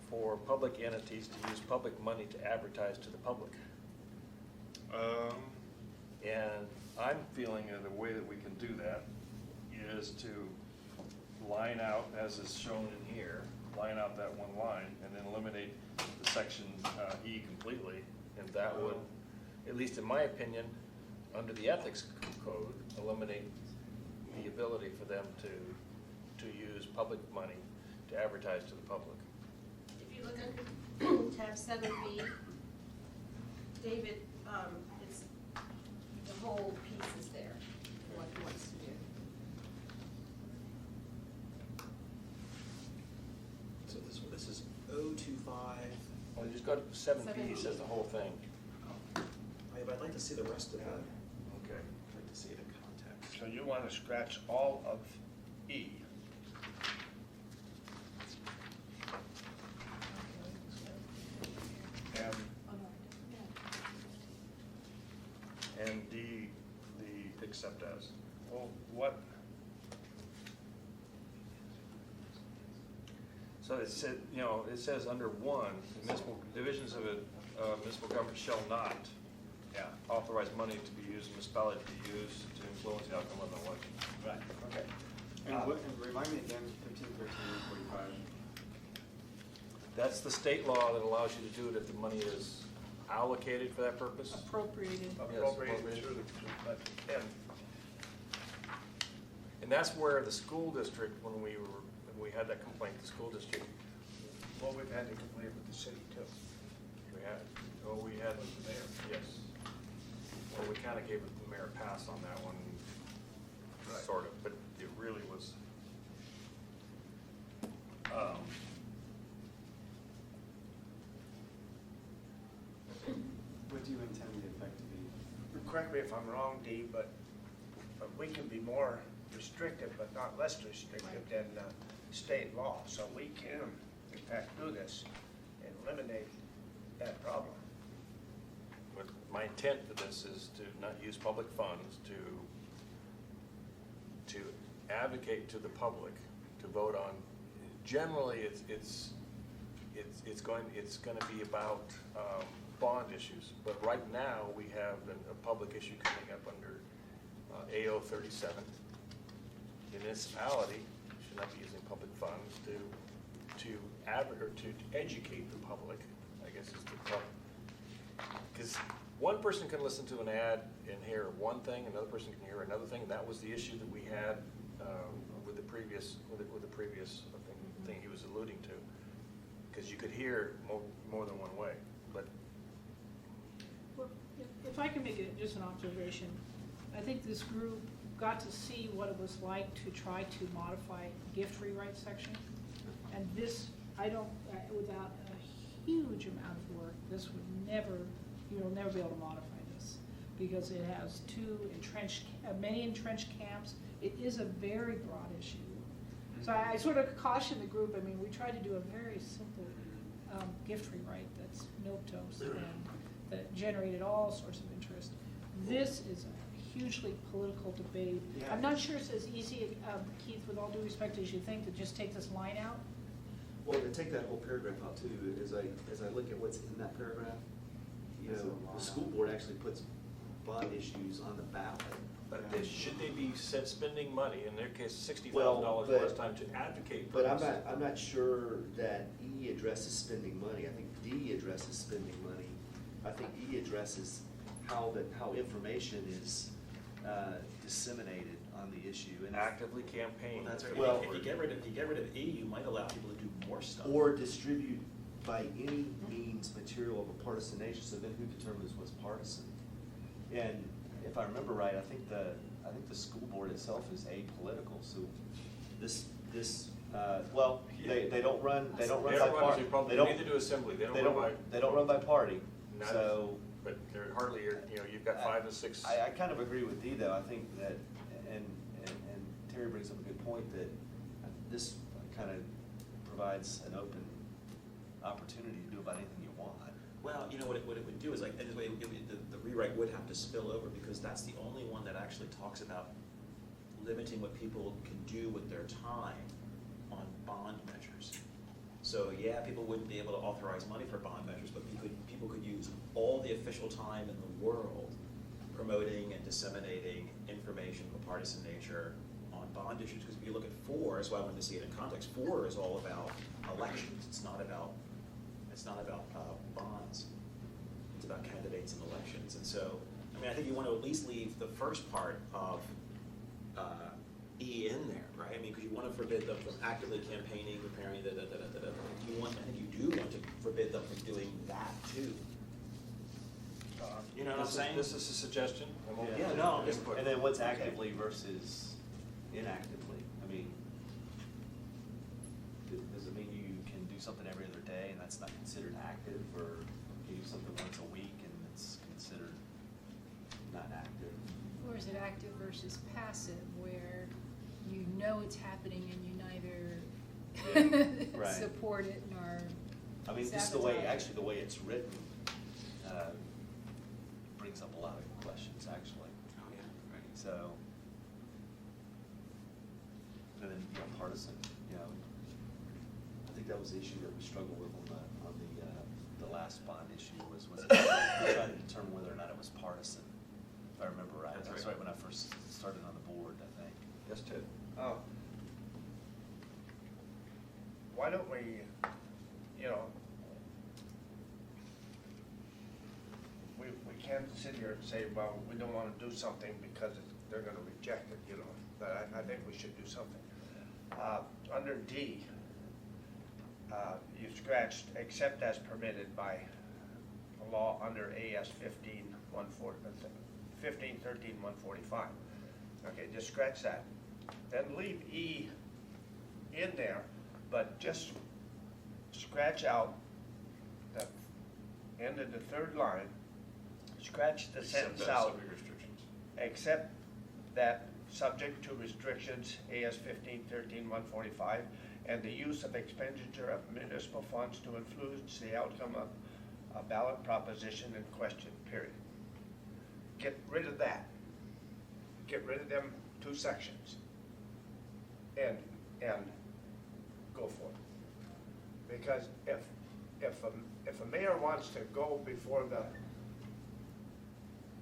for public entities to use public money to advertise to the public. And I'm feeling that the way that we can do that is to line out, as is shown in here, line out that one line and then eliminate the section E completely. And that would, at least in my opinion, under the ethics code, eliminate the ability for them to use public money to advertise to the public. If you look at tab 7B, David, it's, the whole piece is there, what he wants to do. So this is 025. Well, you just go to 7B, it says the whole thing. I'd like to see the rest of that. Okay. I'd like to see it in context. So you want to scratch all of E. And And D, the except as. well, what, So it said, you know, it says under one, municipal divisions of a municipal government shall not authorize money to be used, municipality to be used to influence the outcome of the election. right, okay. And remind me again, 15, 13, and 45. That's the state law that allows you to do it if the money is allocated for that purpose. Appropriated. Appropriated appropriated. through the, and And that's where the school district, when we had that complaint, the school district, well, we've had to complete with the city too. we had, With the mayor. yes. Well, we kind of gave the mayor a pass on that one, Right. sort of, but it really was. What do you intend the effect to be? Correct me if I'm wrong, Dee, but we can be more restrictive, but not less restrictive than state law. So we can, in fact, do this and eliminate that problem. But my intent for this is to not use public funds to advocate to the public to vote on. Generally, it's going to be about bond issues. But right now, we have a public issue coming up under AO 37. The municipality should not be using public funds to educate the public, I guess is the problem. Because one person can listen to an ad and hear one thing, another person can hear another thing. That was the issue that we had with the previous thing he was alluding to. Because you could hear more than one way. But Well, if I can make it just an observation, I think this group got to see what it was like to try to modify gift rewrite section. And this, without a huge amount of work, this would you'll never be able to modify this. Because it has many entrenched camps. It is a very broad issue. So I sort of caution the group, I mean, we tried to do a very simple gift rewrite that's milquetoast and that generated all sorts of interest. This is a hugely political debate. Yeah. I'm not sure it's as easy, Keith, with all due respect, as you think, to just take this line out. Well, to take that whole paragraph out too, as I look at what's in that paragraph, you know, the school board actually puts bond issues on the ballot. But should they be spending money, in their case, $60,000 Well, less time to advocate? But for this? I'm not sure that E addresses spending money. I think D addresses spending money. I think E addresses how information is disseminated on the issue. And Actively campaign. Well, that's right. Well- If you get rid of E, you might allow people to do more stuff. or distribute by any means material of a partisan nature, so then who determines what's partisan? And if I remember right, I think the school board itself is apolitical, so well, they don't run by party. Neither do assembly, they don't run by. They don't run by party, Not so. But they're hardly, you've got 5 to 6. I kind of agree with Dee, though. I think that, and Terry brings up a good point, that this kind of provides an open opportunity to do about anything you want. Well, you know, what it would do is like, the rewrite would have to spill over because that's the only one that actually talks about limiting what people can do with their time on bond measures. So yeah, people wouldn't be able to authorize money for bond measures, but people could use all the official time in the world promoting and disseminating information of a partisan nature on bond issues. Because if you look at 4, that's why I wanted to see it in context. 4 is all about elections. It's not about bonds. It's about candidates and elections. And so, I mean, I think you want to at least leave the first part of E in there, right? I mean, because you want to forbid them from actively campaigning, preparing, I think you do want to forbid them from doing that too. You know what I'm saying? This is a suggestion. and we'll- Yeah, no, I'm just- input. And then what's actively versus inactively? I mean, does it mean you can do something every other day and that's not considered active, or you do something once a week and it's considered not active? Or is it active versus passive, where you know it's happening and you neither Right. support it nor I mean, just the way, sabotage it? actually, the way it's written, brings up a lot of questions, actually. Oh, yeah, right. So, and then, partisan, I think that was the issue that we struggled with on the last bond issue was trying to determine whether or not it was partisan, if I remember right. That's That's right. right when I first started on the board, I think. Yes, Ted. Why don't we, we can't sit here and say, well, we don't want to do something because they're going to reject it, but I think we should do something. Under D, you scratched except as permitted by law under AS 1513-145. Okay, just scratch that. Then leave E in there, but just scratch out the end of the third line, scratch the Except sentence as out, subject restrictions. except that subject to restrictions, AS 1513-145, and the use of expenditure of municipal funds to influence the outcome of a ballot proposition in question, period. Get rid of that. Get rid of them 2 sections. And go for it. Because if a mayor wants to go before the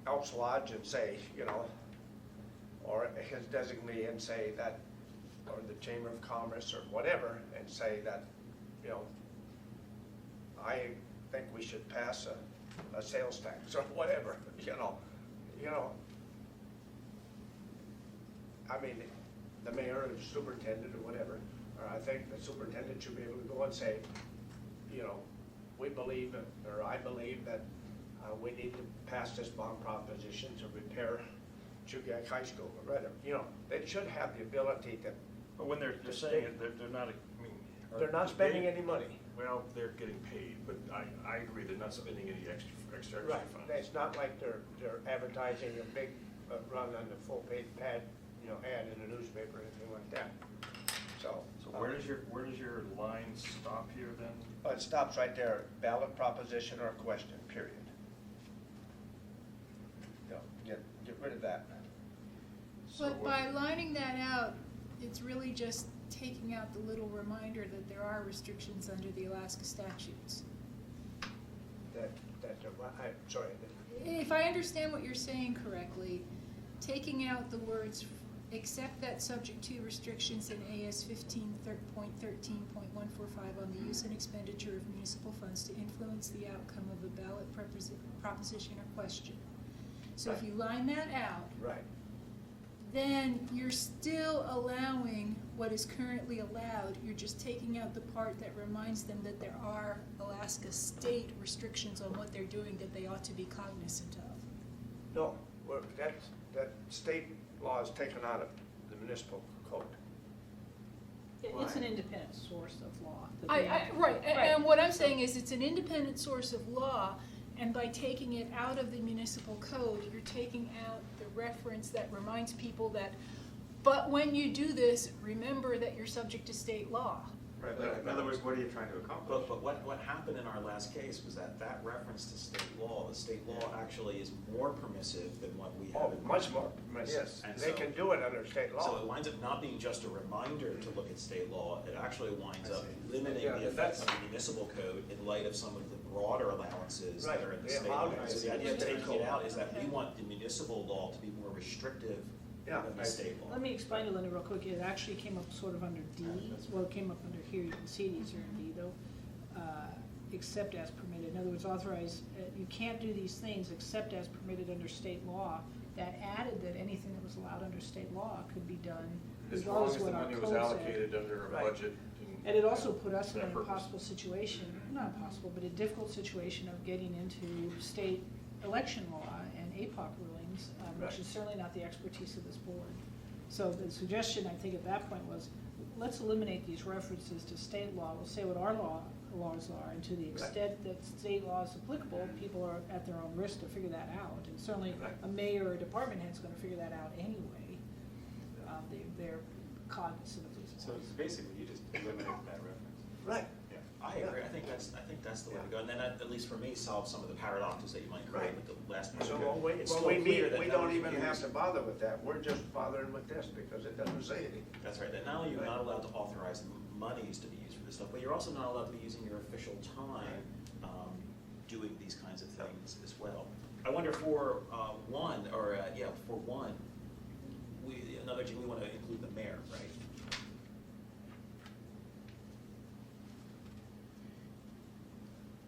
Elks Lodge and say, or his designee and say that, or the Chamber of Commerce or whatever, and say that, I think we should pass a sales tax or whatever, I mean, the mayor or the superintendent or whatever, or I think the superintendent should be able to go and say, we believe, or I believe that we need to pass this bond proposition to repair Chugach High School or whatever. They should have the ability to. But when they're saying it, they're not, They're not spending any money. Well, they're getting paid, but I agree, they're not spending any extra Right. funds. It's not like they're advertising a big run on the full page ad, ad in the newspaper or anything like that. So. So where does your line stop here then? It stops right there, ballot proposition or question, period. Get rid of that. So But what- by lining that out, it's really just taking out the little reminder that there are restrictions under the Alaska statutes. Sorry. If I understand what you're saying correctly, taking out the words except that subject to restrictions in AS 15.13.145 on the use and expenditure of municipal funds to influence the outcome of a ballot proposition or question. So if you line that out, Right. then you're still allowing what is currently allowed. You're just taking out the part that reminds them that there are Alaska state restrictions on what they're doing that they ought to be cognizant of. No, that state law is taken out of the municipal code. It's an independent source of law. that Right, they- and what I'm saying is it's an independent source of law, and by taking it out of the municipal code, you're taking out the reference that reminds people that, but when you do this, remember that you're subject to state law. Right, but in other words, what are you trying to accomplish? But what happened in our last case was that reference to state law, the state law actually is more permissive than what we have Oh, in. much more, yes, And they so- can do it under state So law. it winds up not being just a reminder to look at state law, it actually winds up Yeah, limiting the effects that's- of the municipal code in light of some of the broader allowances that Right, are in the the state law. allowances. So the idea of taking it out is that we want the municipal law to be more restrictive Yeah, than the I- state law. Let me explain to Linda real quick. It actually came up sort of under D. Well, it came up under here. You can see these are in D though. Except as permitted. In other words, authorize, you can't do these things except as permitted under state law. That added that anything that was allowed under state law could be done As long regardless as of the what our money code was said. allocated under a Right. budget. And it also put us in that an purpose. impossible situation, not impossible, but a difficult situation of getting into state election law and APOC rulings, which Right. is certainly not the expertise of this board. So the suggestion, I think, at that point was, let's eliminate these references to state law. We'll say what our laws are, and to the extent that state law is applicable, people are at their own risk to figure that out. And certainly, Right. a mayor or a department head's gonna figure that out anyway. They're cognizant of these So laws. it's basically, you just eliminate that reference. Right, Yeah. I agree, I think that's the way to go, and then that, at least for me, solves some of the paradoxes that you might create Right. with the last. so one. when It's we still clear meet, that we now don't can even have use- to bother with that, we're just bothering with this because it doesn't say anything. That's right, that not only you're Right. not allowed to authorize monies to be used for this stuff, but you're also not allowed to be using your official time doing these kinds of things as well. I wonder for one, another thing, we want to include the mayor, right?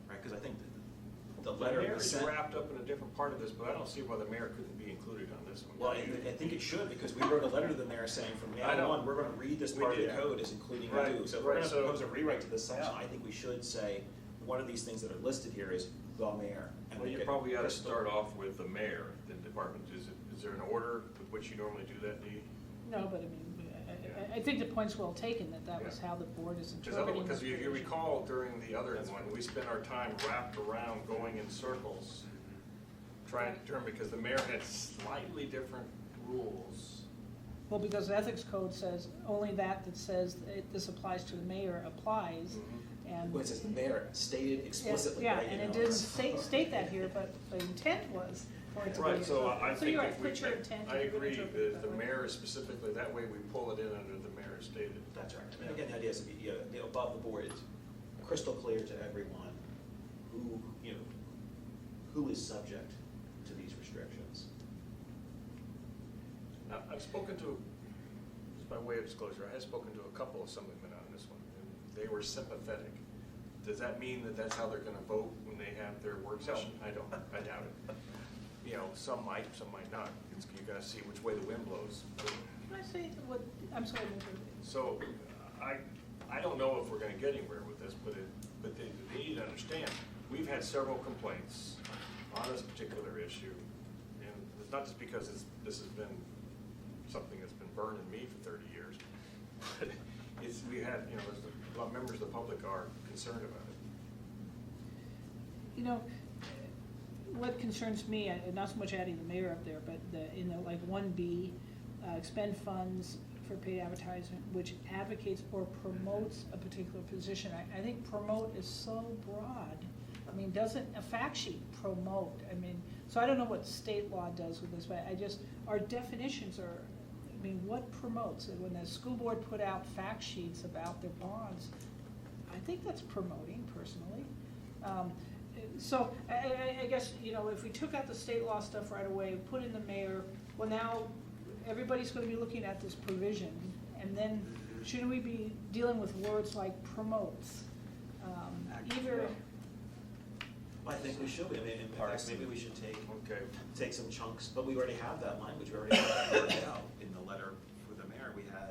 Right, because I think the The letter mayor was is sent. wrapped up in a different part of this, but I don't see why the mayor couldn't be included on this one. Well, I think it should, because we wrote a letter to the mayor saying from I now know. on, we're gonna read this We part of the did. code as including Right, you. So if we're right, gonna so- propose a rewrite to this section, Yeah. I think we should say, one of these things that are listed here is the mayor. and Well, make you it probably ought to crystal- start off with the mayor, the department. Is there an order with which you normally do that, Dee? No, but I mean, I think the point's well taken, that was Yeah. how the board is Because interpreting this if you provision. recall, during the other one, we spent our time wrapped around going in circles, trying to determine, because the mayor had slightly different rules. Well, because the ethics code says only that says this applies to the mayor applies, and. Well, it says the mayor stated explicitly, Yeah, right, you and it know, didn't it's- state that here, but the intent was for it to be. Right, so I So think you're right, if we, put your intent. I and you're agree, gonna interpret it that the that way. mayor is specifically, that way we pull it in under the mayor stated. That's right. I mean, again, the idea is to be, above the board, it's crystal clear to everyone who is subject to these restrictions. Now, I've spoken to, just by way of disclosure, I have spoken to a couple of assemblymen on this one, and they were sympathetic. Does that mean that that's how they're gonna vote when they have their work session? I don't, I doubt it. Some might not. You gotta see which way the wind blows. Can I say what, I'm sorry, Mr. So, I don't know if we're gonna get anywhere with this, but they need to understand, we've had several complaints on this particular issue. And it's not just because this has been something that's been burning me for 30 years. But we had, there's a lot of members of the public are concerned about it. What concerns me, not so much adding the mayor up there, but in the 1B, expend funds for paid advertisement which advocates or promotes a particular position. I think promote is so broad. I mean, doesn't a fact sheet promote? I mean, so I don't know what state law does with this, but our definitions are, what promotes? When the school board put out fact sheets about their bonds, I think that's promoting personally. So I guess, if we took out the state law stuff right away, put in the mayor, well, now everybody's gonna be looking at this provision, and then shouldn't we be dealing with words like promotes? Either, I think we should, I mean, in parts, maybe we should Okay. take some chunks, but we already have that language, we already have that worked out in the letter for the mayor, we had,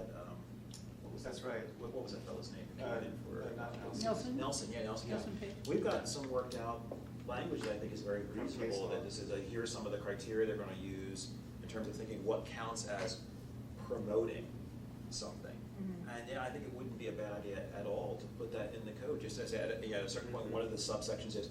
what was that? That's right. What was that fellow's name? Who came in for- not Nelson. Nelson? Nelson, yeah. Nelson Page. We've got some worked out language that I think is very reasonable, that this is, here are some of the criteria they're gonna use in terms of thinking what counts as promoting something. Mhm. And, I think it wouldn't be a bad idea at all to put that in the code, just as at a certain point, one of the subsections is,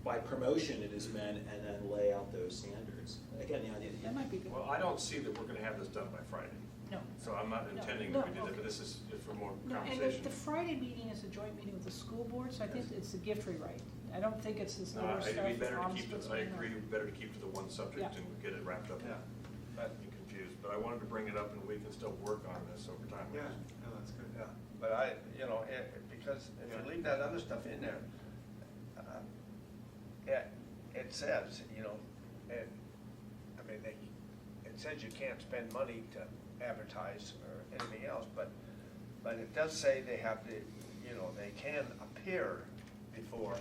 by promotion it is meant, and then lay out those standards. Again, the idea. that might be good. Well, I don't see that we're gonna have this done by Friday. No. So I'm not No, intending no, that we do that, okay. but this is for more No, and conversation. the Friday meeting is a joint meeting with the school board, so I think it's the gift rewrite. I don't think it's this No, other it'd stuff. be better to on keep, splits I and- agree, better to keep to the one subject Yeah. and get it wrapped up. Yeah. Not be confused, but I wanted to bring it up and we can still work on this over time. Yeah, no, that's good. Yeah, but I, you know, because if you leave that other stuff in there, it says, you know, it, I mean, it says you can't spend money to advertise or anything else, but it does say they have the, you know, they can appear before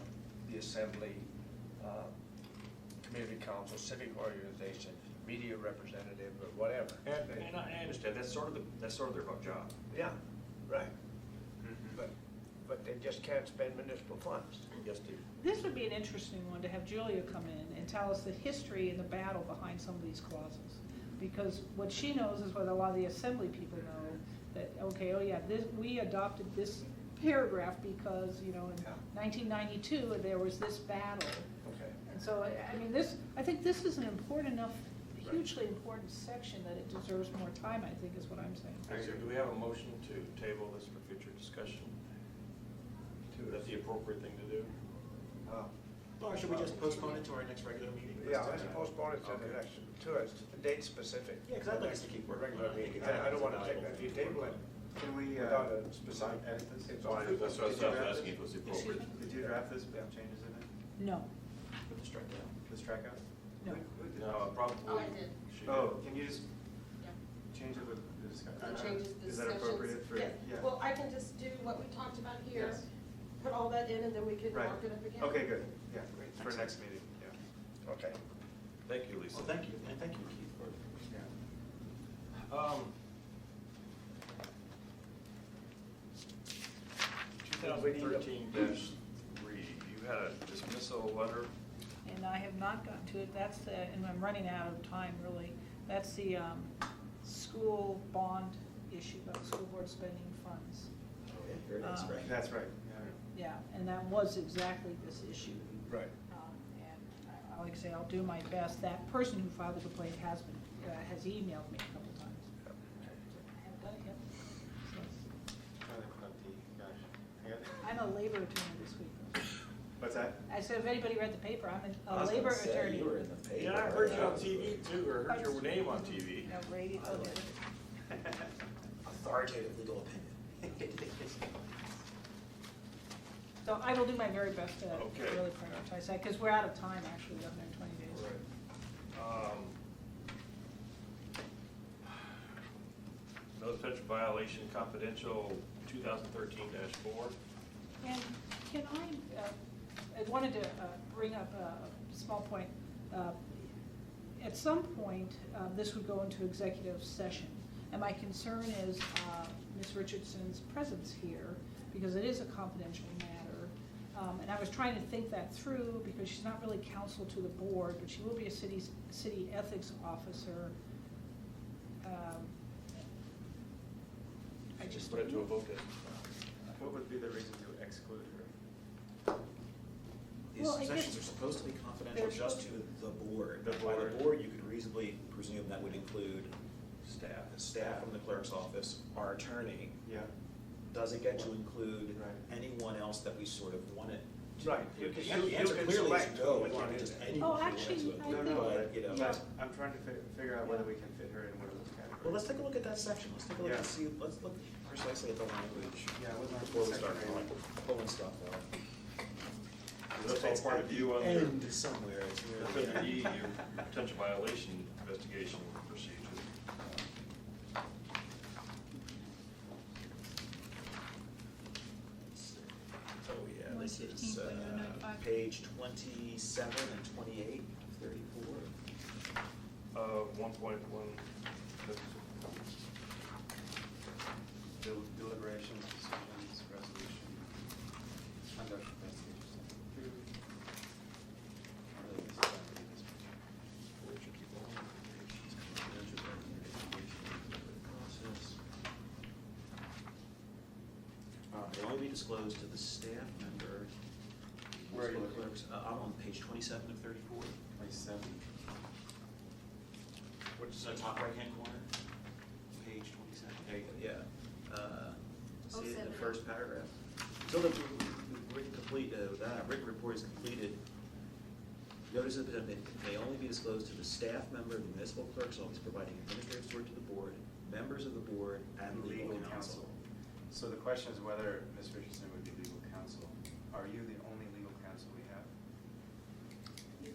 the assembly, community council, civic organization, media representative, or whatever. And I understand, that's sort of their job. Yeah, right, Mhm. but they just can't spend municipal funds. Yes, Steve. This would be an interesting one to have Julia come in and tell us the history and the battle behind some of these clauses. Because what she knows is what a lot of the assembly people know, that, okay, oh yeah, this, we adopted this paragraph because, you know, in Yeah. 1992, there was this battle. Okay. And so, I mean, I think this is an important enough, hugely important section that it deserves more time, I think, is what I'm saying. So do we have a motion to table this for future discussion? Is that the appropriate thing to do? Or should we just postpone it to our next regular meeting? Yeah, let's postpone it to the Okay. next, to a date specific. Yeah, because I'd like us to keep working. Regular on it. meeting. I think I don't want to it's take valuable that, if you for table it Can we, without a specific. edit this? It's Fine, on. that's what I was asking, if it was Excuse appropriate. me? Did you draft this with changes in it? No, Put the strike out. The strikeout? no. No, probably. Oh, I did. she did. Oh, can you just Yeah. change it with the discussion? It changes the Is that discussions. appropriate for, Yeah. yeah? Well, I can just do what we talked about here, Yes. put all that in, and then we can Right. mark it up again. Okay, good, yeah, for Excellent. next meeting, yeah. Okay. Thank you, Lisa. Well, thank you, and thank you, Keith, for Yeah. 2013-3, you had a dismissal letter. And I have not gotten to it, that's the, and I'm running out of time, really. That's the school bond issue about school board spending funds. very nice, right? That's right, yeah. Yeah, and that was exactly this issue. Right. And like I say, I'll do my best. That person who filed the complaint has emailed me a couple times. I haven't done it yet. So, I'm a labor attorney this week. What's that? I said, if anybody read the paper, I'm I a was gonna labor say, attorney. you were in the paper. Yeah, I heard you on TV too, or heard your name on TV. No, radio, oh, there. Authoritative legal opinion. So I will do my very best to Okay. really prioritize that, because we're out of time, actually, 120 days. Notice of violation confidential 2013-4. And can I wanted to bring up a small point. At some point, this would go into executive session. And my concern is Ms. Richardson's presence here, because it is a confidential matter. And I was trying to think that through, because she's not really counsel to the board, but she will be a city ethics officer. I just Put it to a vote then. What would be the reason to exclude her? These Well, I sessions guess are supposed to be confidential they're just supposed to the board. The By board. the board, you could reasonably presume that would include Staff. staff from the clerk's office, our attorney. Yeah. Does it get to include Right. anyone else that we sort of want it to Right. include? You The can answer clearly select is no, who it you can't want be just in. anyone. Oh, who wants actually, to I include, think- but, you know. That's, I'm trying to figure out whether we can fit her in one of those categories. Well, let's take a look at that section, let's take a look Yeah. and see, let's look precisely at the language. Yeah, what language Before we section start are you in? pulling stuff out. That's all It's part at of you the on your, end somewhere, it's near that's the under end. E, your potential violation investigation procedure. So, yeah, this is 115.095. page 27 and 28 of 34. 1.1. Deliberations, decisions, resolution, conduct investigations. They only be disclosed to the staff member. Where are you School looking? clerks. I'm on page 27 of 34. 27. Which is the top right-hand corner, page 27. first paragraph. Until the written report is completed, notice of it may only be disclosed to the staff member of the municipal clerk's office providing administrative support to the board, members of the board, and legal counsel. So the question is whether Ms. Richardson would be legal counsel. Are you the only legal counsel we have?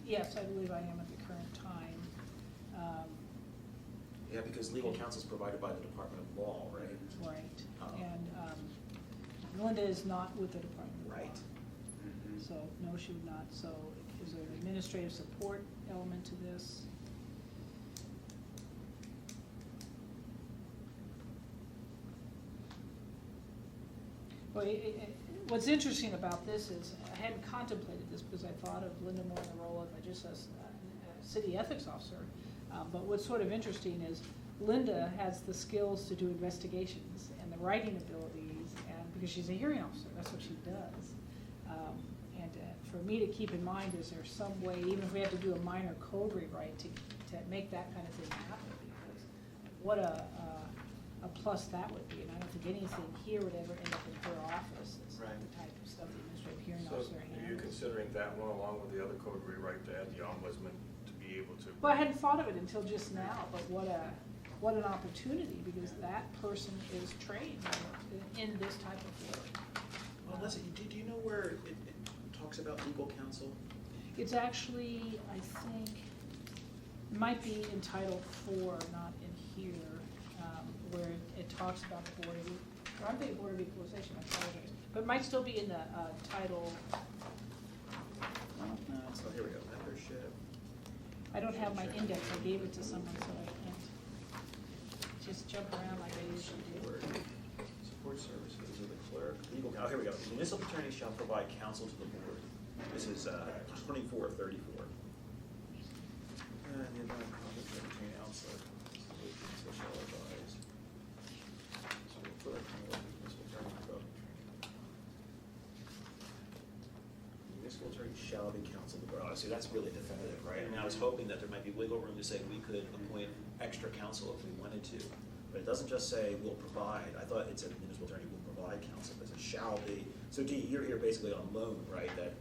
Yes, I believe I am at the current time. Yeah, because legal counsel is provided by the Department of Law, right? Right, Oh. and Linda is not with the Department of Law. Right. So, no, she would not. So is there an administrative support element to this? Well, what's interesting about this is, I hadn't contemplated this because I thought of Linda more in the role of just a city ethics officer. But what's sort of interesting is Linda has the skills to do investigations and the writing abilities, and because she's a hearing officer, that's what she does. And for me to keep in mind, is there some way, even if we have to do a minor code rewrite to make that kind of thing happen? Because what a plus that would be, and I don't think anything here would ever end up in her office. It's Right. the type of stuff the administrative hearing So officer are you handles. considering that one along with the other code rewrite to add the ombudsman to be able to? Well, I hadn't thought of it until just now, but what an opportunity, because that person is trained in this type of work. Well, Leslie, do you know where it talks about legal counsel? It's actually, I think, it might be in Title IV, not in here, where it talks about the Board of, or I'm thinking Board of Equalization, I apologize. But it might still be in the title. So here we go, membership. I don't have my index, I gave it to someone, so I can't just jump around like I usually do. Support services of the clerk, legal, here we go. The municipal attorney shall provide counsel to the board. This is 2434. And the amount of conflict between outside counsel shall advise. So the clerk and the municipal attorney go. Municipal attorney shall be counsel to the board. See, that's really definitive, right? I mean, I was hoping that there might be wiggle room to say we could appoint extra counsel if we wanted to. But it doesn't just say will provide. I thought it said municipal attorney will provide counsel, but it says shall be. So Dee, you're here basically on loan, right? That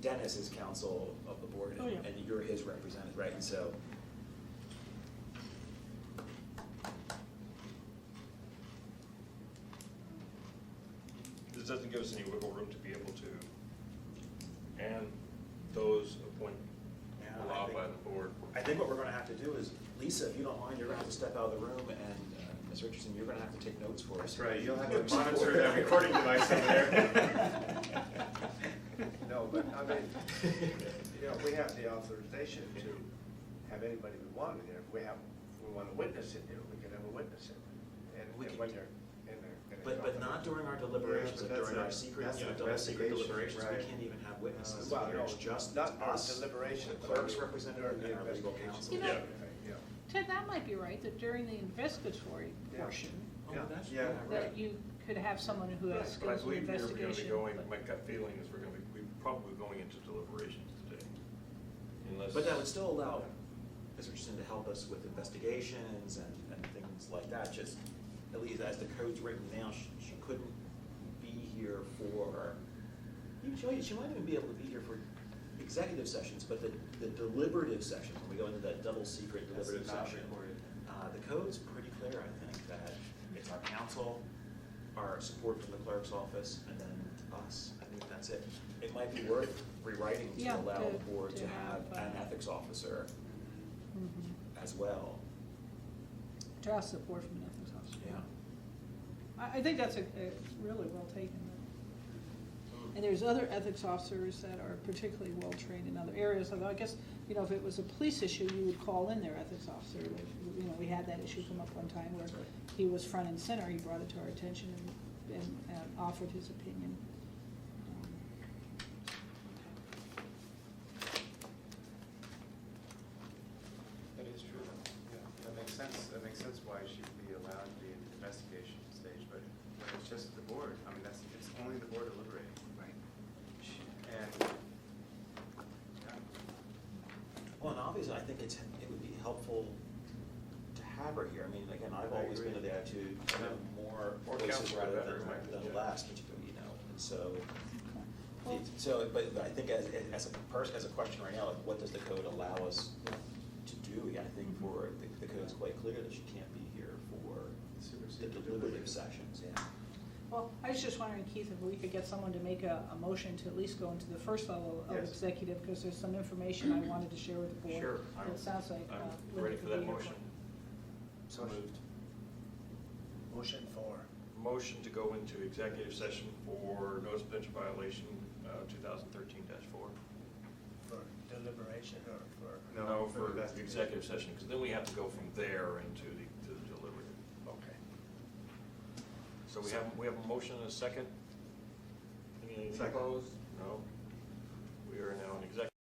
Dennis is counsel of the board Oh, yeah. and you're his representative, right? And so. This doesn't give us any wiggle room to be able to, and those appoint allowed by the board. I think what we're gonna have to do is, Lisa, if you don't mind, you're gonna have to step out of the room, and Ms. Richardson, you're gonna have to take notes for us. That's right, you'll have to monitor that recording device over there. No, but I mean, we have the authorization to have anybody we want in there. If we want to witness it, we can have a witness it. And We when can- they're in there. But not during our deliberations, Yeah, but but during our that's secret, an double secret investigation, deliberations, we right. can't even have witnesses Well, here, no, it's just not us. deliberation. The but clerk's during representative the and our legal investigation. counsel. You know, Yeah. Ted, that might be right, that during the investigatory Yeah. portion, Oh, that's, Yeah. yeah, right. that you could have someone who has But I skills in believe we're gonna be investigation. going, but- my gut feeling is we're probably going into deliberations today. Unless. But that would still allow Ms. Richardson to help us with investigations and things like that, just, at least as the code's written now, she couldn't be here for, she might even be able to be here for executive sessions, but the deliberative sessions, when we go into that double secret deliberative That's not session, recorded. the code's pretty clear, I think, that it's our counsel, our support from the clerk's office, and then us. I think that's it. It might be worth rewriting to Yeah, allow the board to to have have, an ethics officer Mhm. as well. To ask support from an ethics officer. Yeah. I think that's a really well taken. And there's other ethics officers that are particularly well-trained in other areas, although I guess, if it was a police issue, you would call in their ethics officer. We had that issue come up one time where That's right. he was front and center, he brought it to our attention and offered his opinion. That is true. Yeah, that makes sense. That makes sense why she would be allowed to be in the investigation stage, but when it's just the board, I mean, it's only the board deliberating. Right. And, Well, and obviously, I think it would be helpful to have her here. I mean, again, I've always been of the attitude, more More voices counsel, rather better, than yeah. less, particularly, you know, and so. Well- But I think as a question right now, like, what does the code allow us to do? Yeah, I think for, the code's quite clear that she can't be here for the deliberative sessions, yeah. Well, I was just wondering, Keith, if we could get someone to make a motion to at least go into the first level of Yes. executive, because there's some information I wanted to share with the board. Sure. It sounds like. I'm Linda ready for could that be here motion. So moved. Motion for, Motion to go into executive session for notice of potential violation, 2013-4. for deliberation or for? No, for executive session, because then we have to go from there into the deliberative. Okay. So we have a motion and a second. Any opposed? No. We are now in executive.